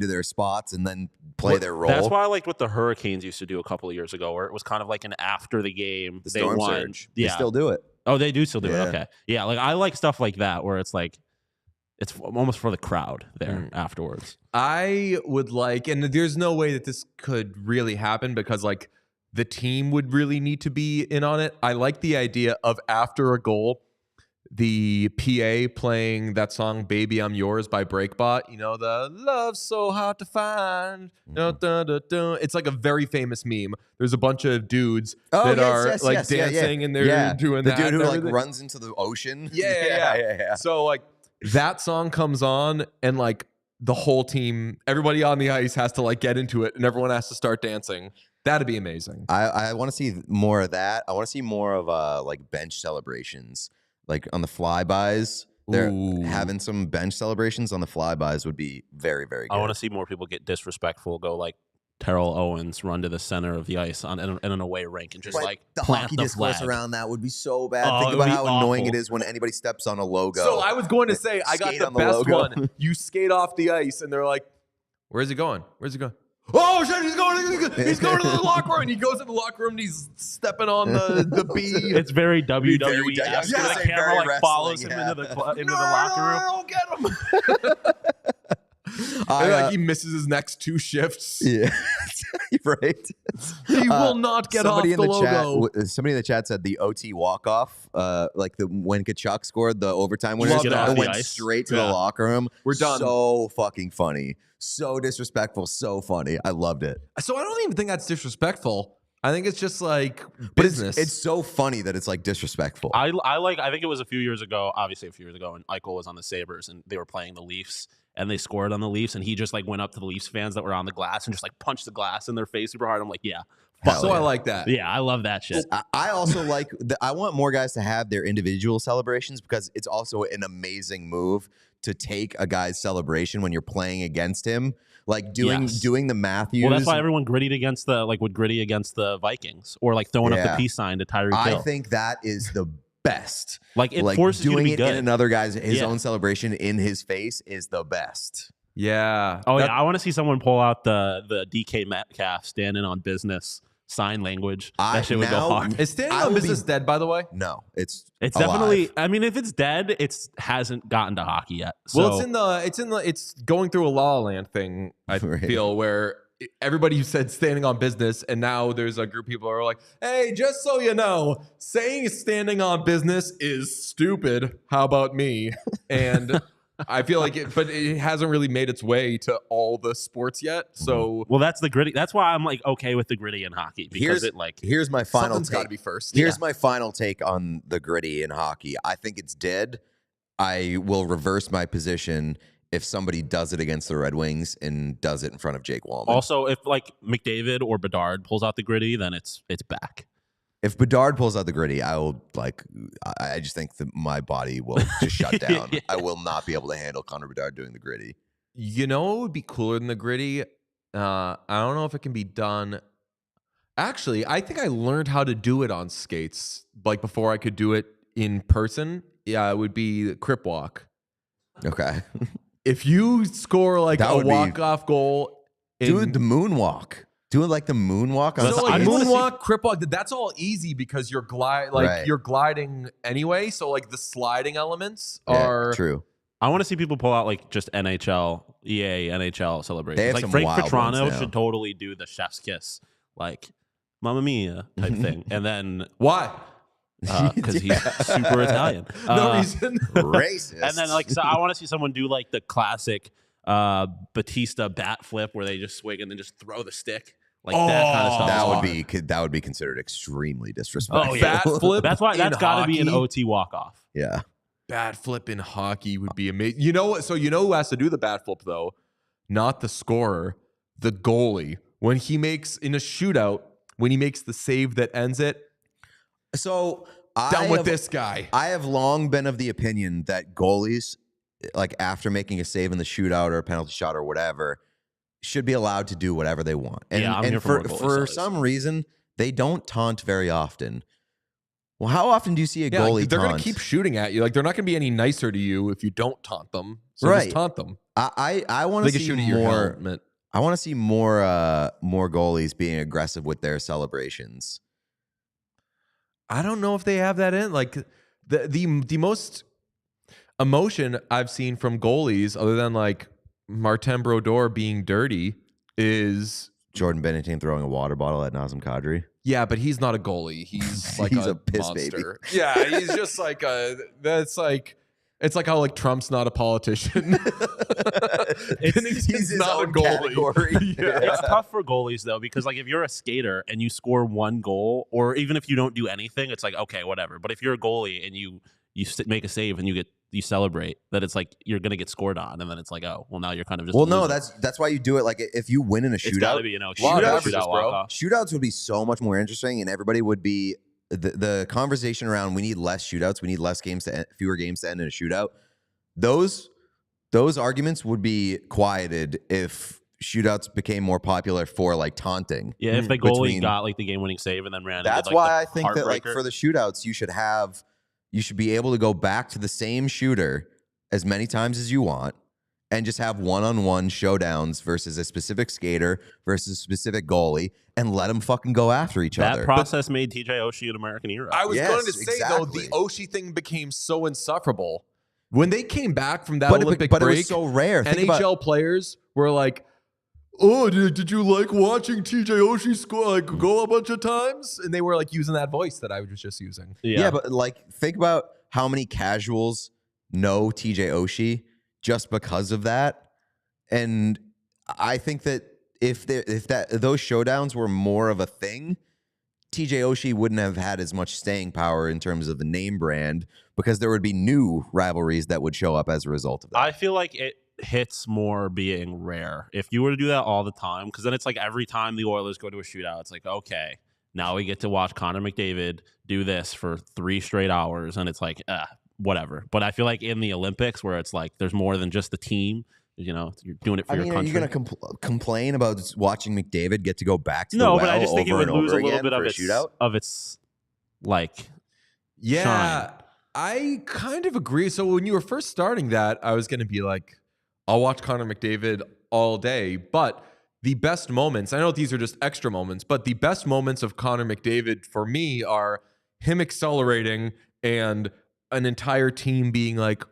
their spots and then play their role. That's why I liked what the Hurricanes used to do a couple of years ago, where it was kind of like an after the game. The storm won. surge. They still do it. Oh, they do still do it. Okay, yeah. Like I like stuff like that where it's like it's almost for the crowd there afterwards. I would like, and there's no way that this could really happen because like the team would really need to be in on it. I like the idea of after a goal, the PA playing that song "Baby I'm Yours" by Breakbot. You know, the "Love's so hard to find." It's like a very famous meme. There's a bunch of dudes that are dancing and they're doing that. The dude who like runs into the ocean. Yeah. So like that song comes on and like the whole team, everybody on the ice has to like get into it and everyone has to start dancing. That'd be amazing. I want to see more of that. I want to see more of like bench celebrations. Like on the flybys, they're having some bench celebrations on the flybys would be very, very good. I want to see more people get disrespectful, go like Terrell Owens, run to the center of the ice in an away rink and just like the plant hockey the discourse flag. around that would be so bad. Think about how annoying it is when anybody steps on a logo. So I was going to say, I got the best one. You skate off the ice and they're like, where's he going? Where's he going? Oh shit! He's going to the locker room. And he goes in the locker room and he's stepping on the B. It's very WWE. The camera like follows him into the locker room. I don't get him. Like he misses his next 2 shifts. Yeah, right. He will not get off the logo. Somebody in the chat said the OT walk off, like when Kachuk scored the overtime winner, and went straight to the locker room. We're done. So fucking funny. So disrespectful, so funny. I loved it. So I don't even think that's disrespectful. I think it's just like business. It's so funny that it's like disrespectful. I think it was a few years ago, and Eichel was on the Sabres and they were playing the Leafs and they scored on the Leafs and he just like went up to the Leafs fans that were on the glass and just like punched the glass in their face super hard. I'm like, yeah. I like that. Yeah, I love that shit. I also like I want more guys to have their individual celebrations because it's also an amazing move to take a guy's celebration when you're playing against him. Like doing the Matthews. Well, that's why everyone grittied against would gritty against the Vikings, or like throwing up the peace sign to Tyreek Hill. I think that is the best. Like it forces you to be good. Doing it in another guy's own celebration in his face is the best. Yeah. Oh yeah, I want to see someone pull out the DK Metcalf standing on business sign language. That shit would go hard. Is standing on business dead, by the way? No, it's definitely. I mean, if it's dead, it hasn't gotten to hockey yet. So. Well, it's going through a La La Land thing. I feel where everybody said standing on business, and now there's a group of people who are like, "Hey, just so you know, saying standing on business is stupid. How about me?" And I feel like but it hasn't really made its way to all the sports yet. So, well, that's the gritty. That's why I'm like okay with the gritty in hockey because here's my final something's take. Got to be first. Here's my final take on the gritty in hockey. I think it's dead. I will reverse my position if somebody does it against the Red Wings and does it in front of Jake Walman. Also, if like McDavid or Bedard pulls out the gritty, then it's back. If Bedard pulls out the gritty, I will I just think that my body will just shut down. I will not be able to handle Connor Bedard doing the gritty. You know what would be cooler than the gritty? I don't know if it can be done. Actually, I think I learned how to do it on skates, like before I could do it in person. Yeah, it would be the crip walk. Okay. If you score like a walk-off goal, do the moonwalk. Do it like the moonwalk. So like moonwalk, crip walk, that's all easy because you're you're gliding anyway. So like the sliding elements are true. I want to see people pull out like just EA NHL celebrations. Like Frank Petrano should totally do the chef's kiss, like Mamma Mia type thing. And then why? Because he's super Italian. No reason. Racist. And then so I want to see someone do like the classic Batista bat flip where they just swing and then just throw the stick. Like that kind of stuff. That would be considered extremely disrespectful. Oh, yeah. Bat flip. That's why got to be an OT walk off. Yeah. Bat flip in hockey would be amazing. You know what? So you know who has to do the bat flip though? Not the scorer, the goalie. When he makes in a shootout, when he makes the save that ends it. So this guy. I have long been of the opinion that goalies, like after making a save in the shootout or a penalty shot or whatever, should be allowed to do whatever they want. And for some reason, they don't taunt very often. Well, how often do you see a goalie like, they're taunt? going to keep shooting at you. Like they're not going to be any nicer to you if you don't taunt them. So just taunt them. I want to see more. I want to see more goalies being aggressive with their celebrations. I don't know if they have that in. Like the most emotion I've seen from goalies, other than like Martin Brodeur being dirty, is Jordan Binnington throwing a water bottle at Nazem Kadri. Yeah, but he's not a goalie. He's like he's a piss monster. baby. Yeah, he's just like it's like how like Trump's not a politician. he's not a goalie. Yeah. It's tough for goalies though, because like if you're a skater and you score one goal, or even if you don't do anything, it's like okay, whatever. But if you're a goalie and you make a save and you celebrate, that it's like you're gonna get scored on, and then it's like oh well, now you're kind of just no, that's why you do it. Like if you win in a shootout, it's gotta be shootouts would be so much more interesting, and everybody would be. The conversation around we need less shootouts, we need fewer games to end in a shootout. Those arguments would be quieted if shootouts became more popular for like taunting. Yeah, if the goalie got like the game-winning save and then ran. That's why I think that like for the shootouts, you should be able to go back to the same shooter as many times as you want, and just have one-on-one showdowns versus a specific skater versus a specific goalie, and let them fucking go after each other. That process made TJ Oshie an American hero. I was going to say, though, the Oshie thing became so insufferable. When they came back from that Olympic break, it was so rare. NHL players were like, oh, did you like watching TJ Oshie score like go a bunch of times? And they were like using that voice that I was just using. Yeah, but like think about how many casuals know TJ Oshie just because of that. And I think that if those showdowns were more of a thing, TJ Oshie wouldn't have had as much staying power in terms of the name brand, because there would be new rivalries that would show up as a result of that. I feel like it hits more being rare. If you were to do that all the time, because then it's like every time the Oilers go to a shootout, it's like, okay, now we get to watch Connor McDavid do this for 3 straight hours, and it's like, whatever. But I feel like in the Olympics, where it's like there's more than just the team, You're doing it for your Are country. you going to complain about watching McDavid get to go back to the No, well but I just think it over would and lose a over little again bit for a shootout? of its like. Yeah, shine. I kind of agree. So when you were first starting that, I was going to be like, I'll watch Connor McDavid all day. But the best moments, I know these are just extra moments, but the best moments of Connor McDavid for me are him accelerating and an entire team being like,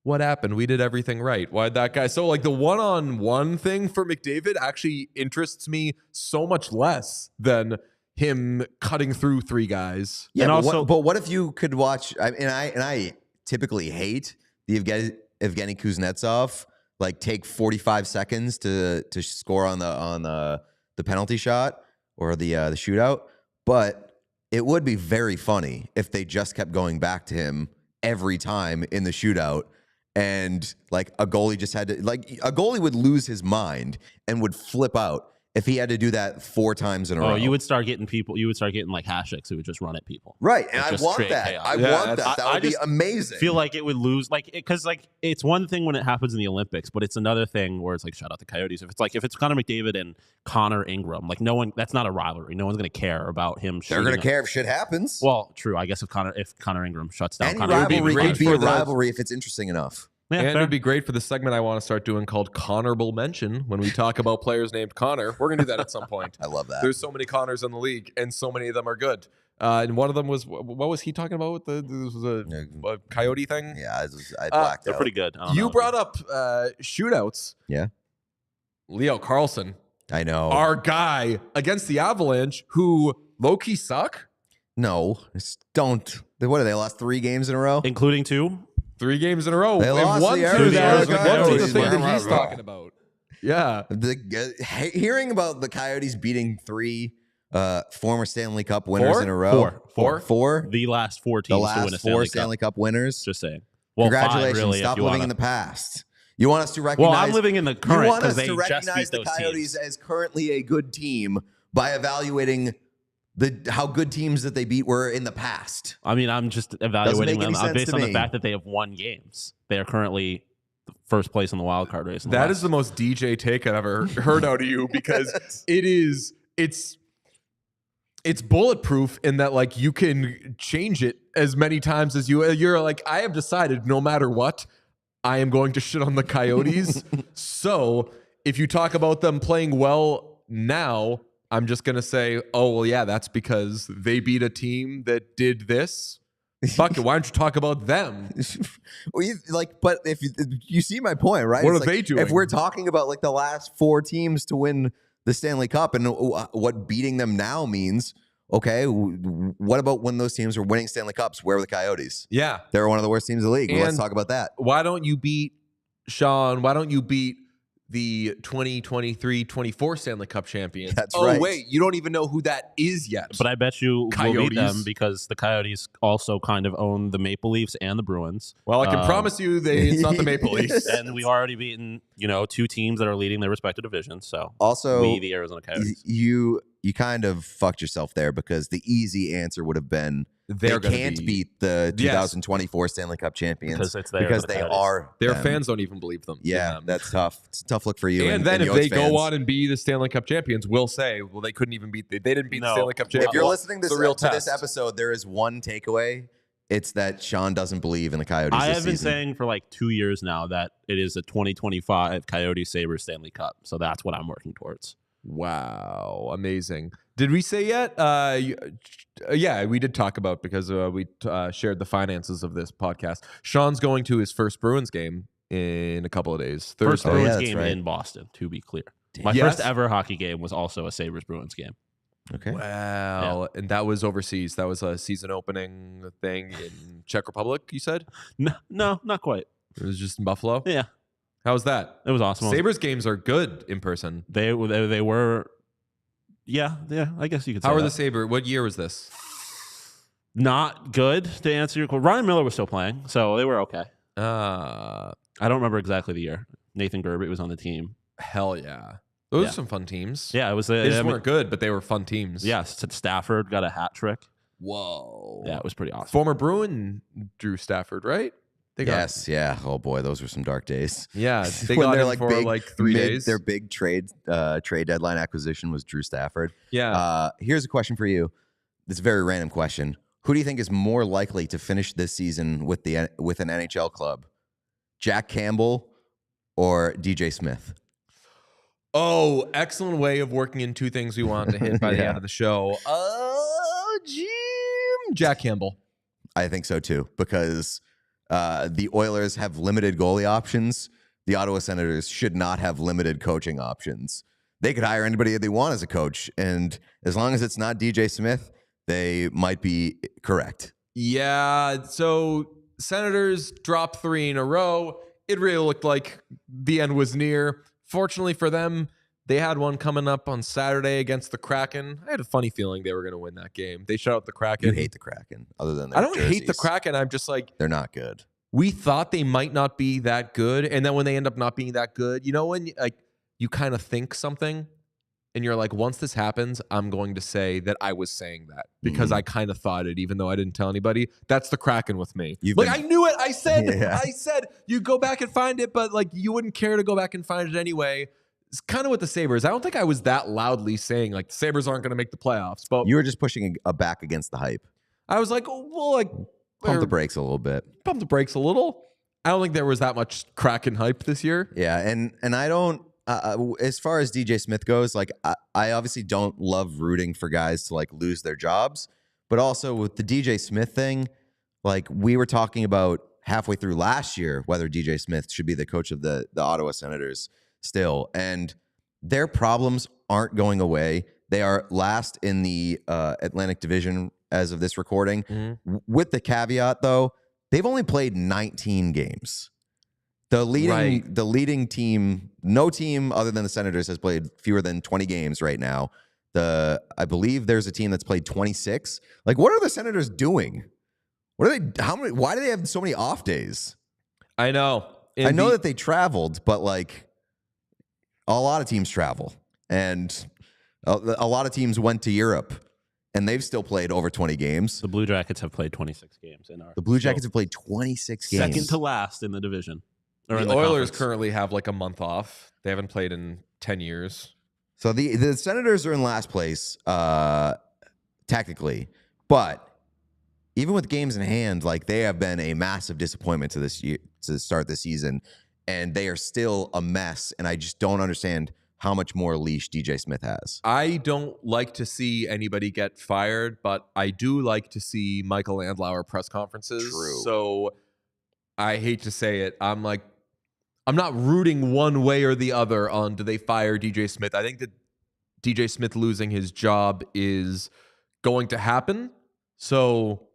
what happened? We did everything right. Why'd that guy? So like the one-on-one thing for McDavid actually interests me so much less than him cutting through three guys. Yeah, And but also- what if you could watch? I typically hate the Evgeny Kuznetsov like take 45 seconds to score on the penalty shot or the shootout, but it would be very funny if they just kept going back to him every time in the shootout. And like a goalie just had to a goalie would lose his mind and would flip out if he had to do that 4 times in a row. Oh, you would start getting like Hashicks who would just run at people. Right. And Like, I just want create that. chaos. I Yeah, want that. That would be amazing. Feel like it would lose, because it's one thing when it happens in the Olympics, but it's another thing where it's like, shout out the Coyotes. If it's Connor McDavid and Connor Ingram, like no one, that's not a rivalry. No one's going to care about him. They're going to care if shit happens. Well, true. I guess if Connor Ingram shuts down Any Connor rivalry great could be for a the- rivalry if it's interesting enough. Yeah, And it fair. would be great for the segment I want to start doing called Connorable Mention when we talk about players named Connor. We're going to do that at some point. I love that. There's so many Connors in the league, and so many of them are good. And one of them was, what was he talking about? This was a Coyote thing? Yeah, I blacked They're out. pretty good. I don't You know. brought up shootouts. Yeah. Leo Carlson, I know. our guy against the Avalanche, who low-key suck. No, don't. What are they lost 3 games in a row? Including 2. 3 games in a row. They and lost one the to the Arizona Coyotes. Coyotes. Thing that he's talking about. Yeah. Hearing about the Coyotes beating 3 former Stanley Cup winners in a row. Four? The last 4 The teams to win last a 4 Stanley Stanley Cup. Cup winners. Just saying. Well, 5, Congratulations. really, Stop if you living wanna. in the past. You want us to recognize. Well, I'm living in the You current want us because they to just recognize beat the those Coyotes teams. as currently a good team by evaluating how good teams that they beat were in the past. I mean, I'm just evaluating make any them sense based to on the me. fact that they have won games. They are currently first place in the wild card race. That is the most DJ take I've ever heard out of you because it's bulletproof in that like you can change it as many times as you're like, I have decided no matter what, I am going to shit on the Coyotes. So if you talk about them playing well now, I'm just going to say, oh, well, yeah, that's because they beat a team that did this. Fuck it. Why don't you talk about them? But if you see my point, right? What It's are they doing? If we're talking about like the last 4 teams to win the Stanley Cup and what beating them now means, okay, what about when those teams were winning Stanley Cups? Where were the Coyotes? Yeah. They were one of the worst teams in the league. Let's And- talk about that. Why don't you beat Sean? Why don't you beat the 2023-24 Stanley Cup champions? That's oh, right. wait, you don't even know who that is yet. But I bet you will beat Coyotes. them because the Coyotes also kind of own the Maple Leafs and the Bruins. Well, I can promise you it's not the Maple Leafs. And we've already beaten, 2 teams that are leading their respective divisions. So Also, we, the Arizona Coyotes. you kind of fucked yourself there because the easy answer would have been they They're gonna can't be- beat the Yes. 2024 Stanley Cup champions Because it's there, because the they Coyotes. are Their them. fans don't even believe them. Yeah, that's tough. It's a tough look for you. And then if Yotes they fans. go on and be the Stanley Cup champions, we'll say, well, they couldn't even beat. They didn't beat the No. Stanley Cup If champions. you're listening It's to a real this test. episode, there is one takeaway. It's that Sean doesn't believe in the Coyotes I this have been season. saying for like 2 years now that it is a 2025 Coyote Sabres Stanley Cup. So that's what I'm working towards. Wow, amazing. Did we say yet? Yeah, we did talk about because we shared the finances of this podcast. Sean's going to his first Bruins game in a couple of days. First Thursday. Bruins yeah, that's game right. in Boston, to be clear. My Yes. first ever hockey game was also a Sabres Bruins game. Okay. Wow, and that was overseas. That was a season opening thing in Czech Republic. You said No, not quite. it was just in Buffalo. Yeah, How was that? it was awesome. Sabres games are good in person. They were. Yeah, I guess you could say How were that. the Sabre? What year was this? Not good, to answer your question. Ryan Miller was still playing, so they were okay. Uh I don't remember exactly the year. Nathan Gerber was on the team. hell yeah. Those Yeah. are some fun teams. Yeah, it was. They just weren't good, but they were fun teams. Yes, Stafford got a hat trick. Whoa. Yeah, it was pretty awesome. Former Bruin Drew Stafford, right? Yes, yeah. Oh boy, those were some dark days. Yeah, they When got they're him for big, like 3 days. Their big trade deadline acquisition was Drew Stafford. Yeah. Here's a question for you. This is a very random question. Who do you think is more likely to finish this season with an NHL club? Jack Campbell or DJ Smith? Oh, excellent way of working in two things we want to hit by the end of the show. Jack Campbell. I think so too, because the Oilers have limited goalie options. The Ottawa Senators should not have limited coaching options. They could hire anybody they want as a coach, and as long as it's not DJ Smith, they might be correct. Yeah, so Senators dropped 3 in a row. It really looked like the end was near. Fortunately for them, they had one coming up on Saturday against the Kraken. I had a funny feeling they were going to win that game. They shut out the Kraken. You hate the Kraken, other than their I don't jerseys. hate the Kraken. I'm just like, they're not good. we thought they might not be that good, and then when they end up not being that good, you know, when you kind of think something, and you're like, once this happens, I'm going to say that I was saying that because I kind of thought it, even though I didn't tell anybody. That's the Kraken with me. I knew it. I said you go back and find it, but like you wouldn't care to go back and find it anyway. It's kind of with the Sabres. I don't think I was that loudly saying like the Sabres aren't going to make the playoffs, but you were just pushing a back against the hype. I was like, oh, well, like pump the brakes a little bit. Pump the brakes a little. I don't think there was that much Kraken hype this year. Yeah, and I don't. As far as DJ Smith goes, like I obviously don't love rooting for guys to like lose their jobs, but also with the DJ Smith thing, like we were talking about halfway through last year whether DJ Smith should be the coach of the Ottawa Senators still, and their problems aren't going away. They are last in the Atlantic Division as of this recording. Mm-hmm. With the caveat though, they've only played 19 games. The leading team, no team other than the Senators has played fewer than 20 games right now. I believe there's a team that's played 26. Like, what are the Senators doing? What are they? How many? Why do they have so many off days? I know. I know that they traveled, but like a lot of teams travel, and a lot of teams went to Europe, and they've still played over 20 games. The Blue Jackets have played 26 games The Blue Jackets have played 26 games. Second to last in the division. The Oilers currently have like a month off. They haven't played in 10 years. So the Senators are in last place, technically. But even with games in hand, like they have been a massive disappointment to this year, to start the season. And they are still a mess. And I just don't understand how much more leash DJ Smith has. I don't like to see anybody get fired, but I do like to see Michael Andlauer press conferences. True. So I hate to say it. I'm not rooting one way or the other on do they fire DJ Smith. I think that DJ Smith losing his job is going to happen. So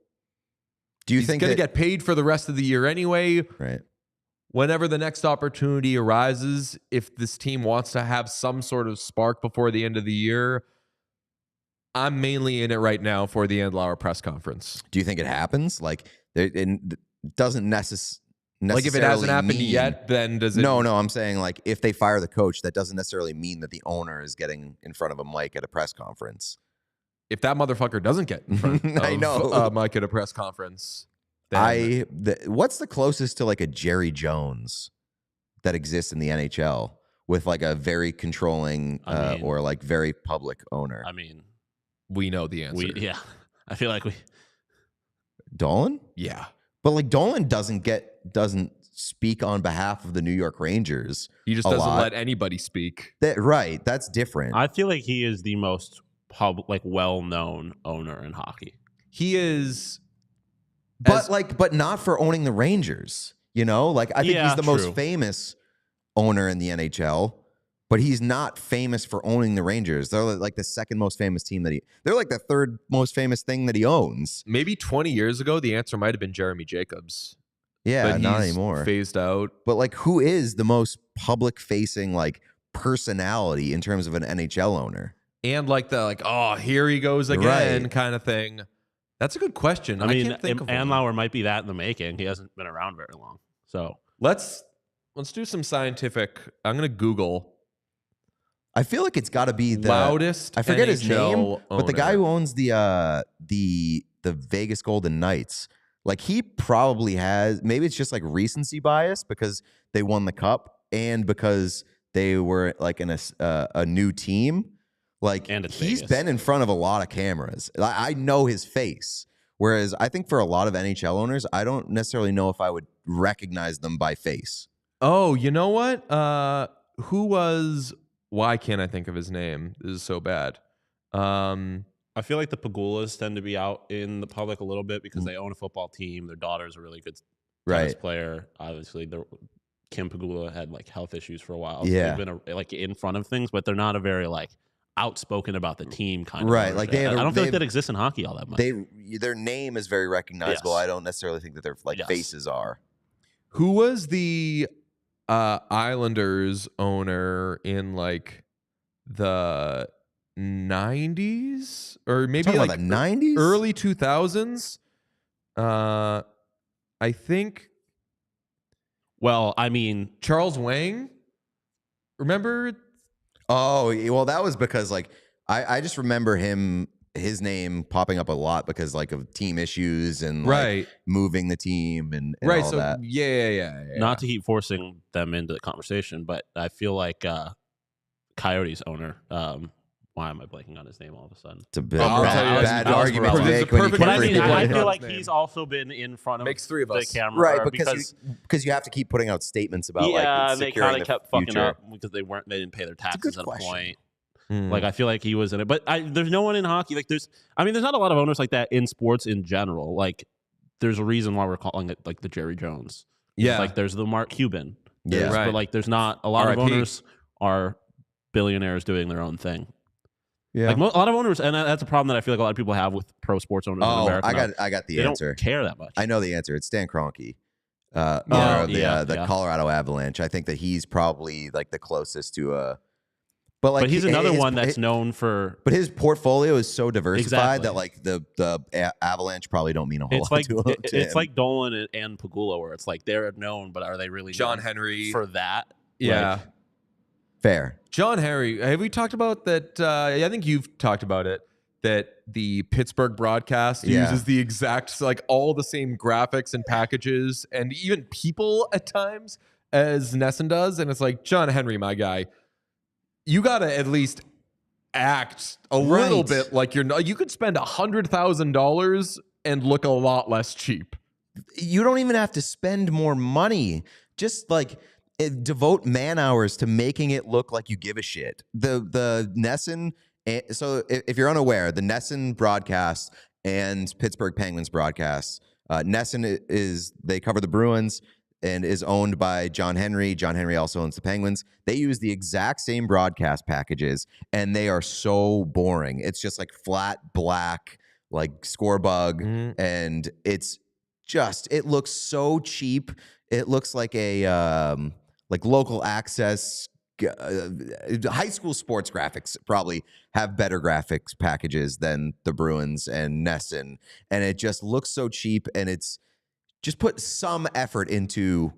do you he's think going to get paid for the rest of the year anyway? Right. Whenever the next opportunity arises, if this team wants to have some sort of spark before the end of the year, I'm mainly in it right now for the Andlauer press conference. Do you think it happens? Like it doesn't necessarily. Like if it hasn't happened yet, then does it? No, I'm saying like if they fire the coach, that doesn't necessarily mean that the owner is getting in front of a mic at a press conference. If that motherfucker doesn't get in front of a mic at a press conference, then what's the closest to like a Jerry Jones that exists in the NHL with like a very controlling or like very public owner? I mean, we know the answer. I feel like Dolan? Yeah. But like Dolan doesn't speak on behalf of the New York Rangers. He just doesn't let anybody speak. Right. That's different. I feel like he is the most well-known owner in hockey. He is, but not for owning the Rangers. You know, like I think he's the most famous owner in the NHL. But he's not famous for owning the Rangers. They're like the second most famous team they're like the third most famous thing that he owns. Maybe 20 years ago, the answer might have been Jeremy Jacobs. Yeah, but not anymore. Phased out. But like, who is the most public facing like personality in terms of an NHL owner? And like oh, here he goes again kind of thing. That's a good question. I mean, can't think of Andlauer might be that in the making. He hasn't been around very long. So let's do some scientific. I'm gonna Google. I feel like it's got to be the loudest. I forget NHL his name, owner. but the guy who owns the Vegas Golden Knights, Like he probably has, maybe it's just like recency bias because they won the cup and because they were like in a new team. Like And it's he's Vegas. been in front of a lot of cameras. I know his face. Whereas I think for a lot of NHL owners, I don't necessarily know if I would recognize them by face. Oh, you know what? Why can't I think of his name? This is so bad. I feel like the Pagulas tend to be out in the public a little bit because they own a football team. Their daughter's a really good tennis player. Obviously, Kim Pagula had like health issues for a while. So Yeah. they've been like in front of things, but they're not a very like outspoken about the team kind of Right. Like ownership. I don't feel like that exists in hockey all that much. Their name is very recognizable. Yes. I don't necessarily think that their like faces are. Who was the Islanders owner in like the 90s or maybe like the 90s, early 2000s? I think. Well, I mean, Charles Wang. Remember? Oh, well, that was because like I just remember his name popping up a lot because like of team issues and like moving the team and right. all So that. Yeah. Not to keep forcing them into the conversation, but I feel like Coyotes owner. Why am I blanking on his name all of a sudden? It's a bad argument to make. But I mean, I feel like he's also been in front of the camera, right? Because you have to keep putting out statements about like they kind of kept fucking up because they didn't pay their taxes at a point. Like I feel like he was in it, but there's no one in hockey. Like there's not a lot of owners like that in sports in general. Like there's a reason why we're calling it like the Jerry Jones. Yeah, like there's the Mark Cuban. Yeah, but like there's not a lot of owners are billionaires doing their own thing. Yeah, like a lot of owners, and that's a problem that I feel like a lot of people have with pro sports owners. Oh, in America I got the they answer. Don't care that much. I know the answer. It's Stan Kroenke, owner of the Colorado Avalanche. I think that he's probably like the closest to a. But he's another one that's known for. But his portfolio is so diversified that like the Avalanche probably don't mean a whole lot to him. It's like Dolan and Pagula, where it's like they're known, but are they really John Henry for that? Yeah. Like, fair. John Henry, have we talked about that? I think you've talked about it, that the Pittsburgh broadcast uses the exact, like all the same graphics and packages and even people at times as Nesson does. And it's like, John Henry, my guy, you got to at least act a little bit like you're not. You could spend $100,000 and look a lot less cheap. You don't even have to spend more money. Just like devote man hours to making it look like you give a shit. The Nesson. So if you're unaware, the Nesson broadcast and Pittsburgh Penguins broadcast, Nesson they cover the Bruins and is owned by John Henry. John Henry also owns the Penguins. They use the exact same broadcast packages, and they are so boring. It's just like flat black, like score bug, and it looks so cheap. It looks like a like local access. High school sports graphics probably have better graphics packages than the Bruins and Nesson, and it just looks so cheap, and it's just put some effort into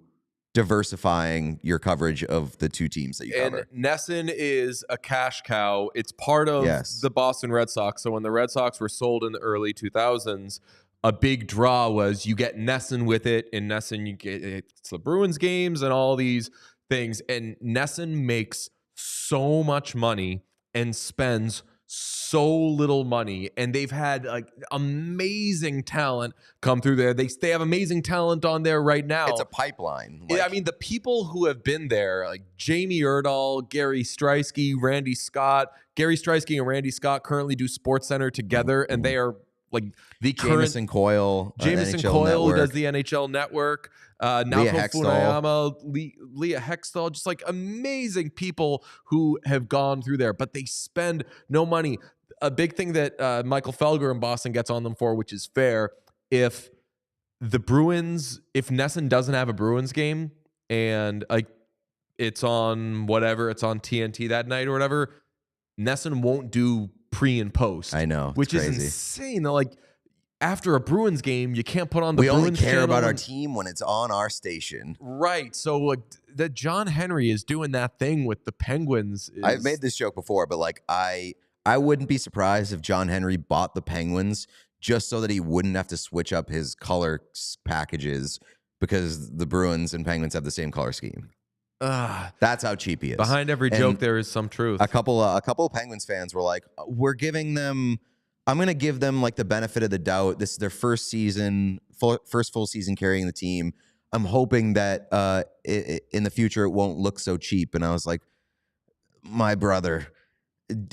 diversifying your coverage of the two teams that you cover. And Nesson is a cash cow. It's part of the Boston Red Sox. So when the Red Sox were sold in the early 2000s, a big draw was you get Nesson with it. In Nesson, you get it's the Bruins games and all these things. And Nesson makes so much money and spends so little money, and they've had like amazing talent come through there. They have amazing talent on there right now. It's a pipeline. I mean, the people who have been there, like Jamie Erdahl, Gary Streisky, Randy Scott. Gary Streisky and Randy Scott currently do SportsCenter together, and they are like the Jamison Coyle, Jamison Coyle, who does the NHL Network. Naoko Funayama, Leah Hextall, just like amazing people who have gone through there, but they spend no money. A big thing that Michael Felger in Boston gets on them for, which is fair, if Nesson doesn't have a Bruins game and like it's on TNT that night or whatever, Nesson won't do pre and post. I know, which is insane. They're like, after a Bruins game, you can't put on the Bruins only care about our and team when it's on our station. Right. So like that John Henry is doing that thing with the Penguins. I've made this joke before, but like I wouldn't be surprised if John Henry bought the Penguins just so that he wouldn't have to switch up his color packages because the Bruins and Penguins have the same color scheme. That's how cheap he is. Behind every joke, there is some truth. A couple of Penguins fans were like, "We're giving them. I'm going to give them like the benefit of the doubt. This is their first season, first full season carrying the team. I'm hoping that in the future it won't look so cheap." And I was like, "My brother,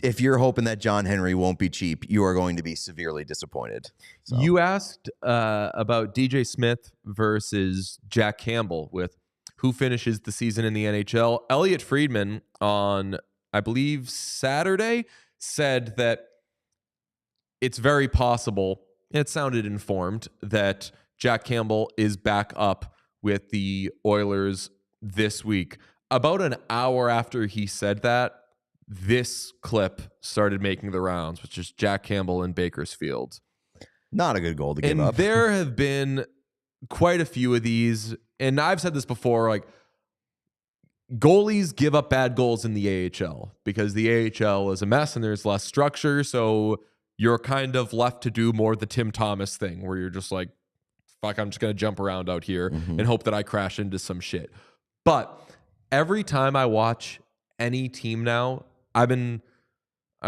if you're hoping that John Henry won't be cheap, you are going to be severely disappointed." So. You asked about DJ Smith versus Jack Campbell with who finishes the season in the NHL. Elliot Friedman on, I believe, Saturday said that it's very possible, it sounded informed, that Jack Campbell is back up with the Oilers this week. About an hour after he said that, this clip started making the rounds, which is Jack Campbell in Bakersfield. Not a good goal to give and up. There have been quite a few of these, and I've said this before, like, goalies give up bad goals in the AHL because the AHL is a mess and there's less structure, so you're kind of left to do more the Tim Thomas thing where you're just like, fuck, I'm just going to jump around out here and hope that I crash into some shit. But every time I watch any team now, I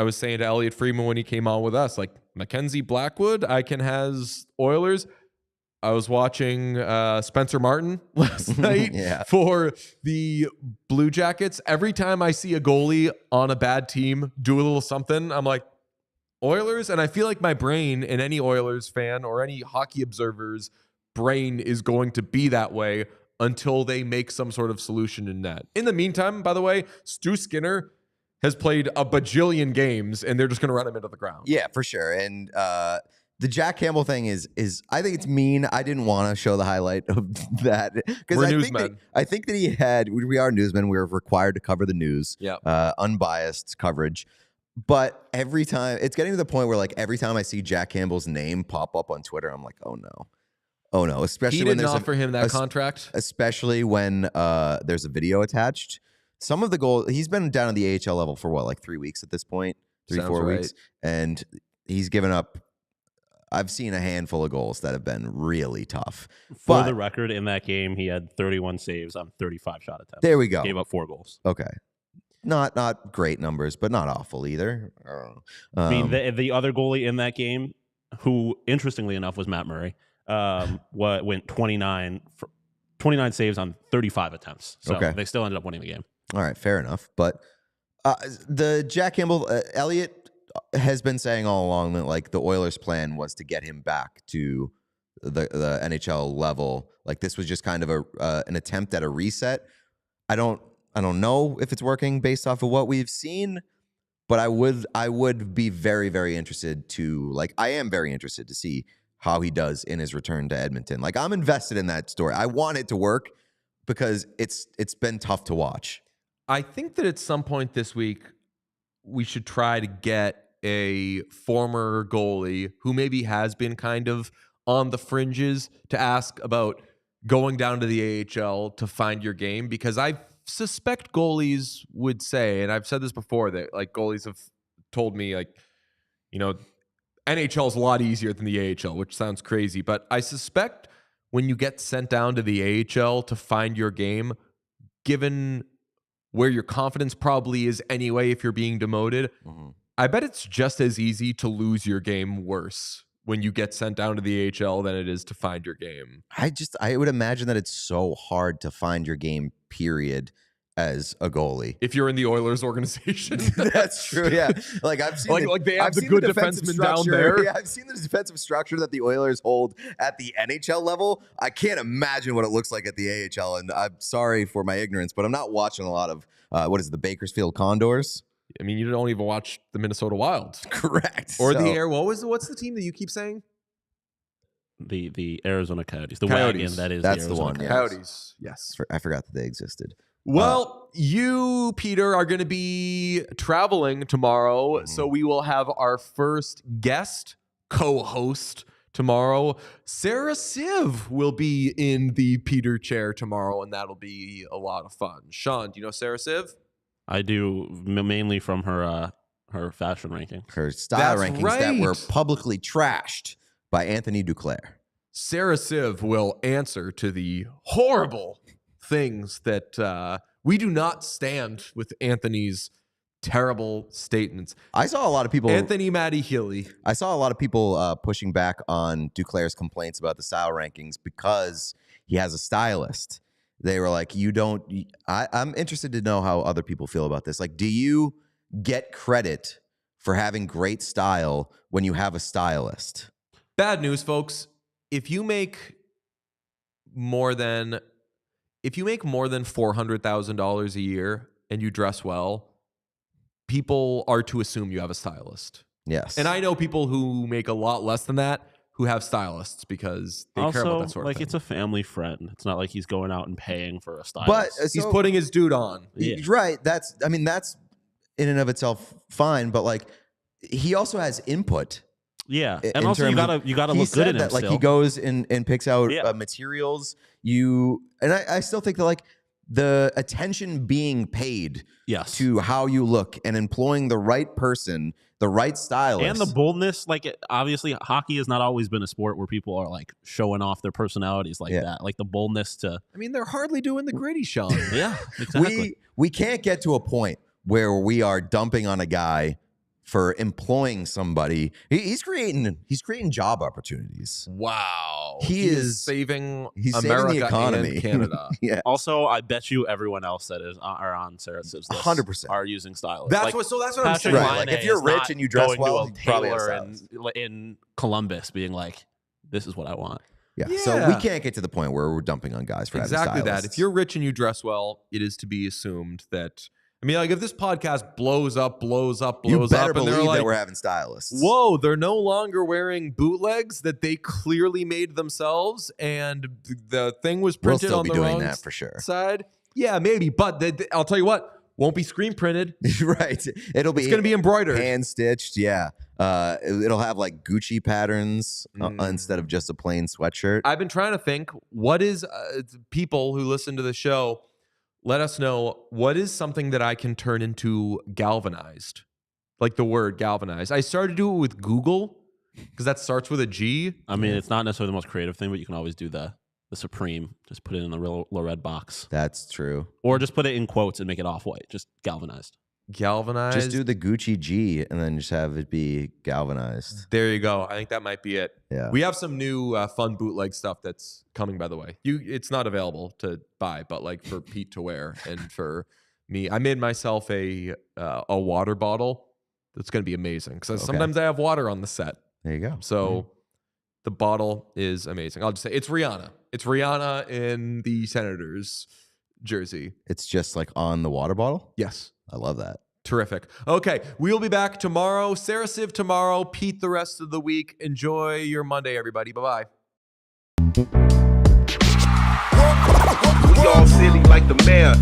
was saying to Elliot Friedman when he came on with us, like, Mackenzie Blackwood, has Oilers. I was watching Spencer Martin last night for the Blue Jackets. Every time I see a goalie on a bad team do a little something, I'm like, Oilers. And I feel like my brain, and any Oilers fan or any hockey observer's brain, is going to be that way until they make some sort of solution in that. In the meantime, by the way, Stu Skinner has played a bajillion games and they're just going to run him into the ground. Yeah, for sure. And the Jack Campbell thing is I think it's mean. I didn't want to show the highlight of that because I think that he had. We are newsmen. We're required to cover the news. Yeah, unbiased coverage. But every time, it's getting to the point where, like, every time I see Jack Campbell's name pop up on Twitter, I'm like, oh no. Especially when there's offer him that contract. Especially when there's a video attached. Some of the goals, he's been down at the AHL level for what, like 3 weeks at this point, 4 weeks, and he's given up. I've seen a handful of goals that have been really tough. For the record, in that game, he had 31 saves on 35 shot attempts. There we go. Gave up 4 goals. Okay. Not great numbers, but not awful either. I mean, the other goalie in that game, who interestingly enough was Matt Murray, went 29 saves on 35 attempts. So they still ended up winning the game. All right, fair enough. But the Jack Campbell, Elliot has been saying all along that, like, the Oilers' plan was to get him back to the NHL level. Like, this was just kind of an attempt at a reset. I don't know if it's working based off of what we've seen, but I would be very, very interested to, like, I am very interested to see how he does in his return to Edmonton. Like, I'm invested in that story. I want it to work because it's been tough to watch. I think that at some point this week, we should try to get a former goalie who maybe has been kind of on the fringes to ask about going down to the AHL to find your game, because I suspect goalies would say, and I've said this before, that, like, goalies have told me, like, you know, NHL is a lot easier than the AHL, which sounds crazy, but I suspect when you get sent down to the AHL to find your game, given where your confidence probably is anyway if you're being demoted, I bet it's just as easy to lose your game worse when you get sent down to the AHL than it is to find your game. I would imagine that it's so hard to find your game, period, as a goalie. If you're in the Oilers organization. That's true, yeah. Like, I've seen like they have the good defensemen down there. Yeah, I've seen the defensive structure that the Oilers hold at the NHL level. I can't imagine what it looks like at the AHL, and I'm sorry for my ignorance, but I'm not watching a lot of, the Bakersfield Condors? I mean, you don't even watch the Minnesota Wild. Correct. Or what's the team that you keep saying? The Arizona Coyotes. The Coyotes. Wagon, that's the Arizona one. Coyotes. Yes. I forgot that they existed. Well, you, Peter, are going to be traveling tomorrow, so we will have our first guest co-host tomorrow. Sarah Siv will be in the Peter chair tomorrow, and that'll be a lot of fun. Sean, do you know Sarah Siv? I do, mainly from her fashion ranking. Her style rankings that were publicly trashed by Anthony Duclair. Sarah Civ will answer to the horrible things that we do not stand with Anthony's terrible statements. I saw a lot of people. Anthony Matty Healy. I saw a lot of people pushing back on Duclair's complaints about the style rankings because he has a stylist. They were like, "You don't." I'm interested to know how other people feel about this. Like, do you get credit for having great style when you have a stylist? Bad news, folks. If you make more than $400,000 a year and you dress well, people are to assume you have a stylist. Yes. And I know people who make a lot less than that who have stylists because they care about that sort of thing. It's a family friend. It's not like he's going out and paying for a stylist. But he's putting his dude on. Yeah. Right. That's in and of itself fine, but like he also has input. Yeah, and also you gotta look good in it. Like he goes and picks out materials. I still think that like the attention being paid to how you look and employing the right person, the right stylist, and the boldness. Like obviously, hockey has not always been a sport where people are like showing off their personalities like that. Like the boldness to. I mean, they're hardly doing the griddy, Sean. Yeah, exactly. We can't get to a point where we are dumping on a guy for employing somebody. He's creating job opportunities. Wow. He is saving America saving the economy. And Canada. Yeah. Also, I bet you everyone else that are on Sarah Civ's list 100% are using stylists. That's what I'm saying. Right. Like if you're rich and you dress well, you probably have in Columbus being like, this is what I want. Yeah. So we can't get to the point where we're dumping on guys for exactly having stylists. that. If you're rich and you dress well, it is to be assumed that. I mean, like if this podcast blows up, you better believe like, that we're having stylists. Whoa, they're no longer wearing bootlegs that they clearly made themselves, and the thing was printed on the wrong that for sure. side. Yeah, maybe, but I'll tell you what, won't be screen printed. Right, it's going to be embroidered, hand stitched. Yeah, it'll have like Gucci patterns instead of just a plain sweatshirt. I've been trying to think, what is people who listen to the show. Let us know, what is something that I can turn into galvanized? Like the word galvanized. I started to do it with Google because that starts with a G. I mean, it's not necessarily the most creative thing, but you can always do the Supreme. Just put it in the real red box. That's true. Or just put it in quotes and make it off-white. Just galvanized. Galvanized. Just do the Gucci G and then just have it be galvanized. There you go. I think that might be it. Yeah. We have some new fun bootleg stuff that's coming, by the way. It's not available to buy, but like for Pete to wear and for me, I made myself a water bottle that's going to be amazing because sometimes I have water on the set. There you go. So the bottle is amazing. I'll just say it's Rihanna. It's Rihanna in the Senators jersey. It's just like on the water bottle? Yes. I love that. Terrific. Okay, we'll be back tomorrow. Sarah Civ tomorrow. Pete the rest of the week. Enjoy your Monday, everybody. Bye-bye. We all silly like the mayor.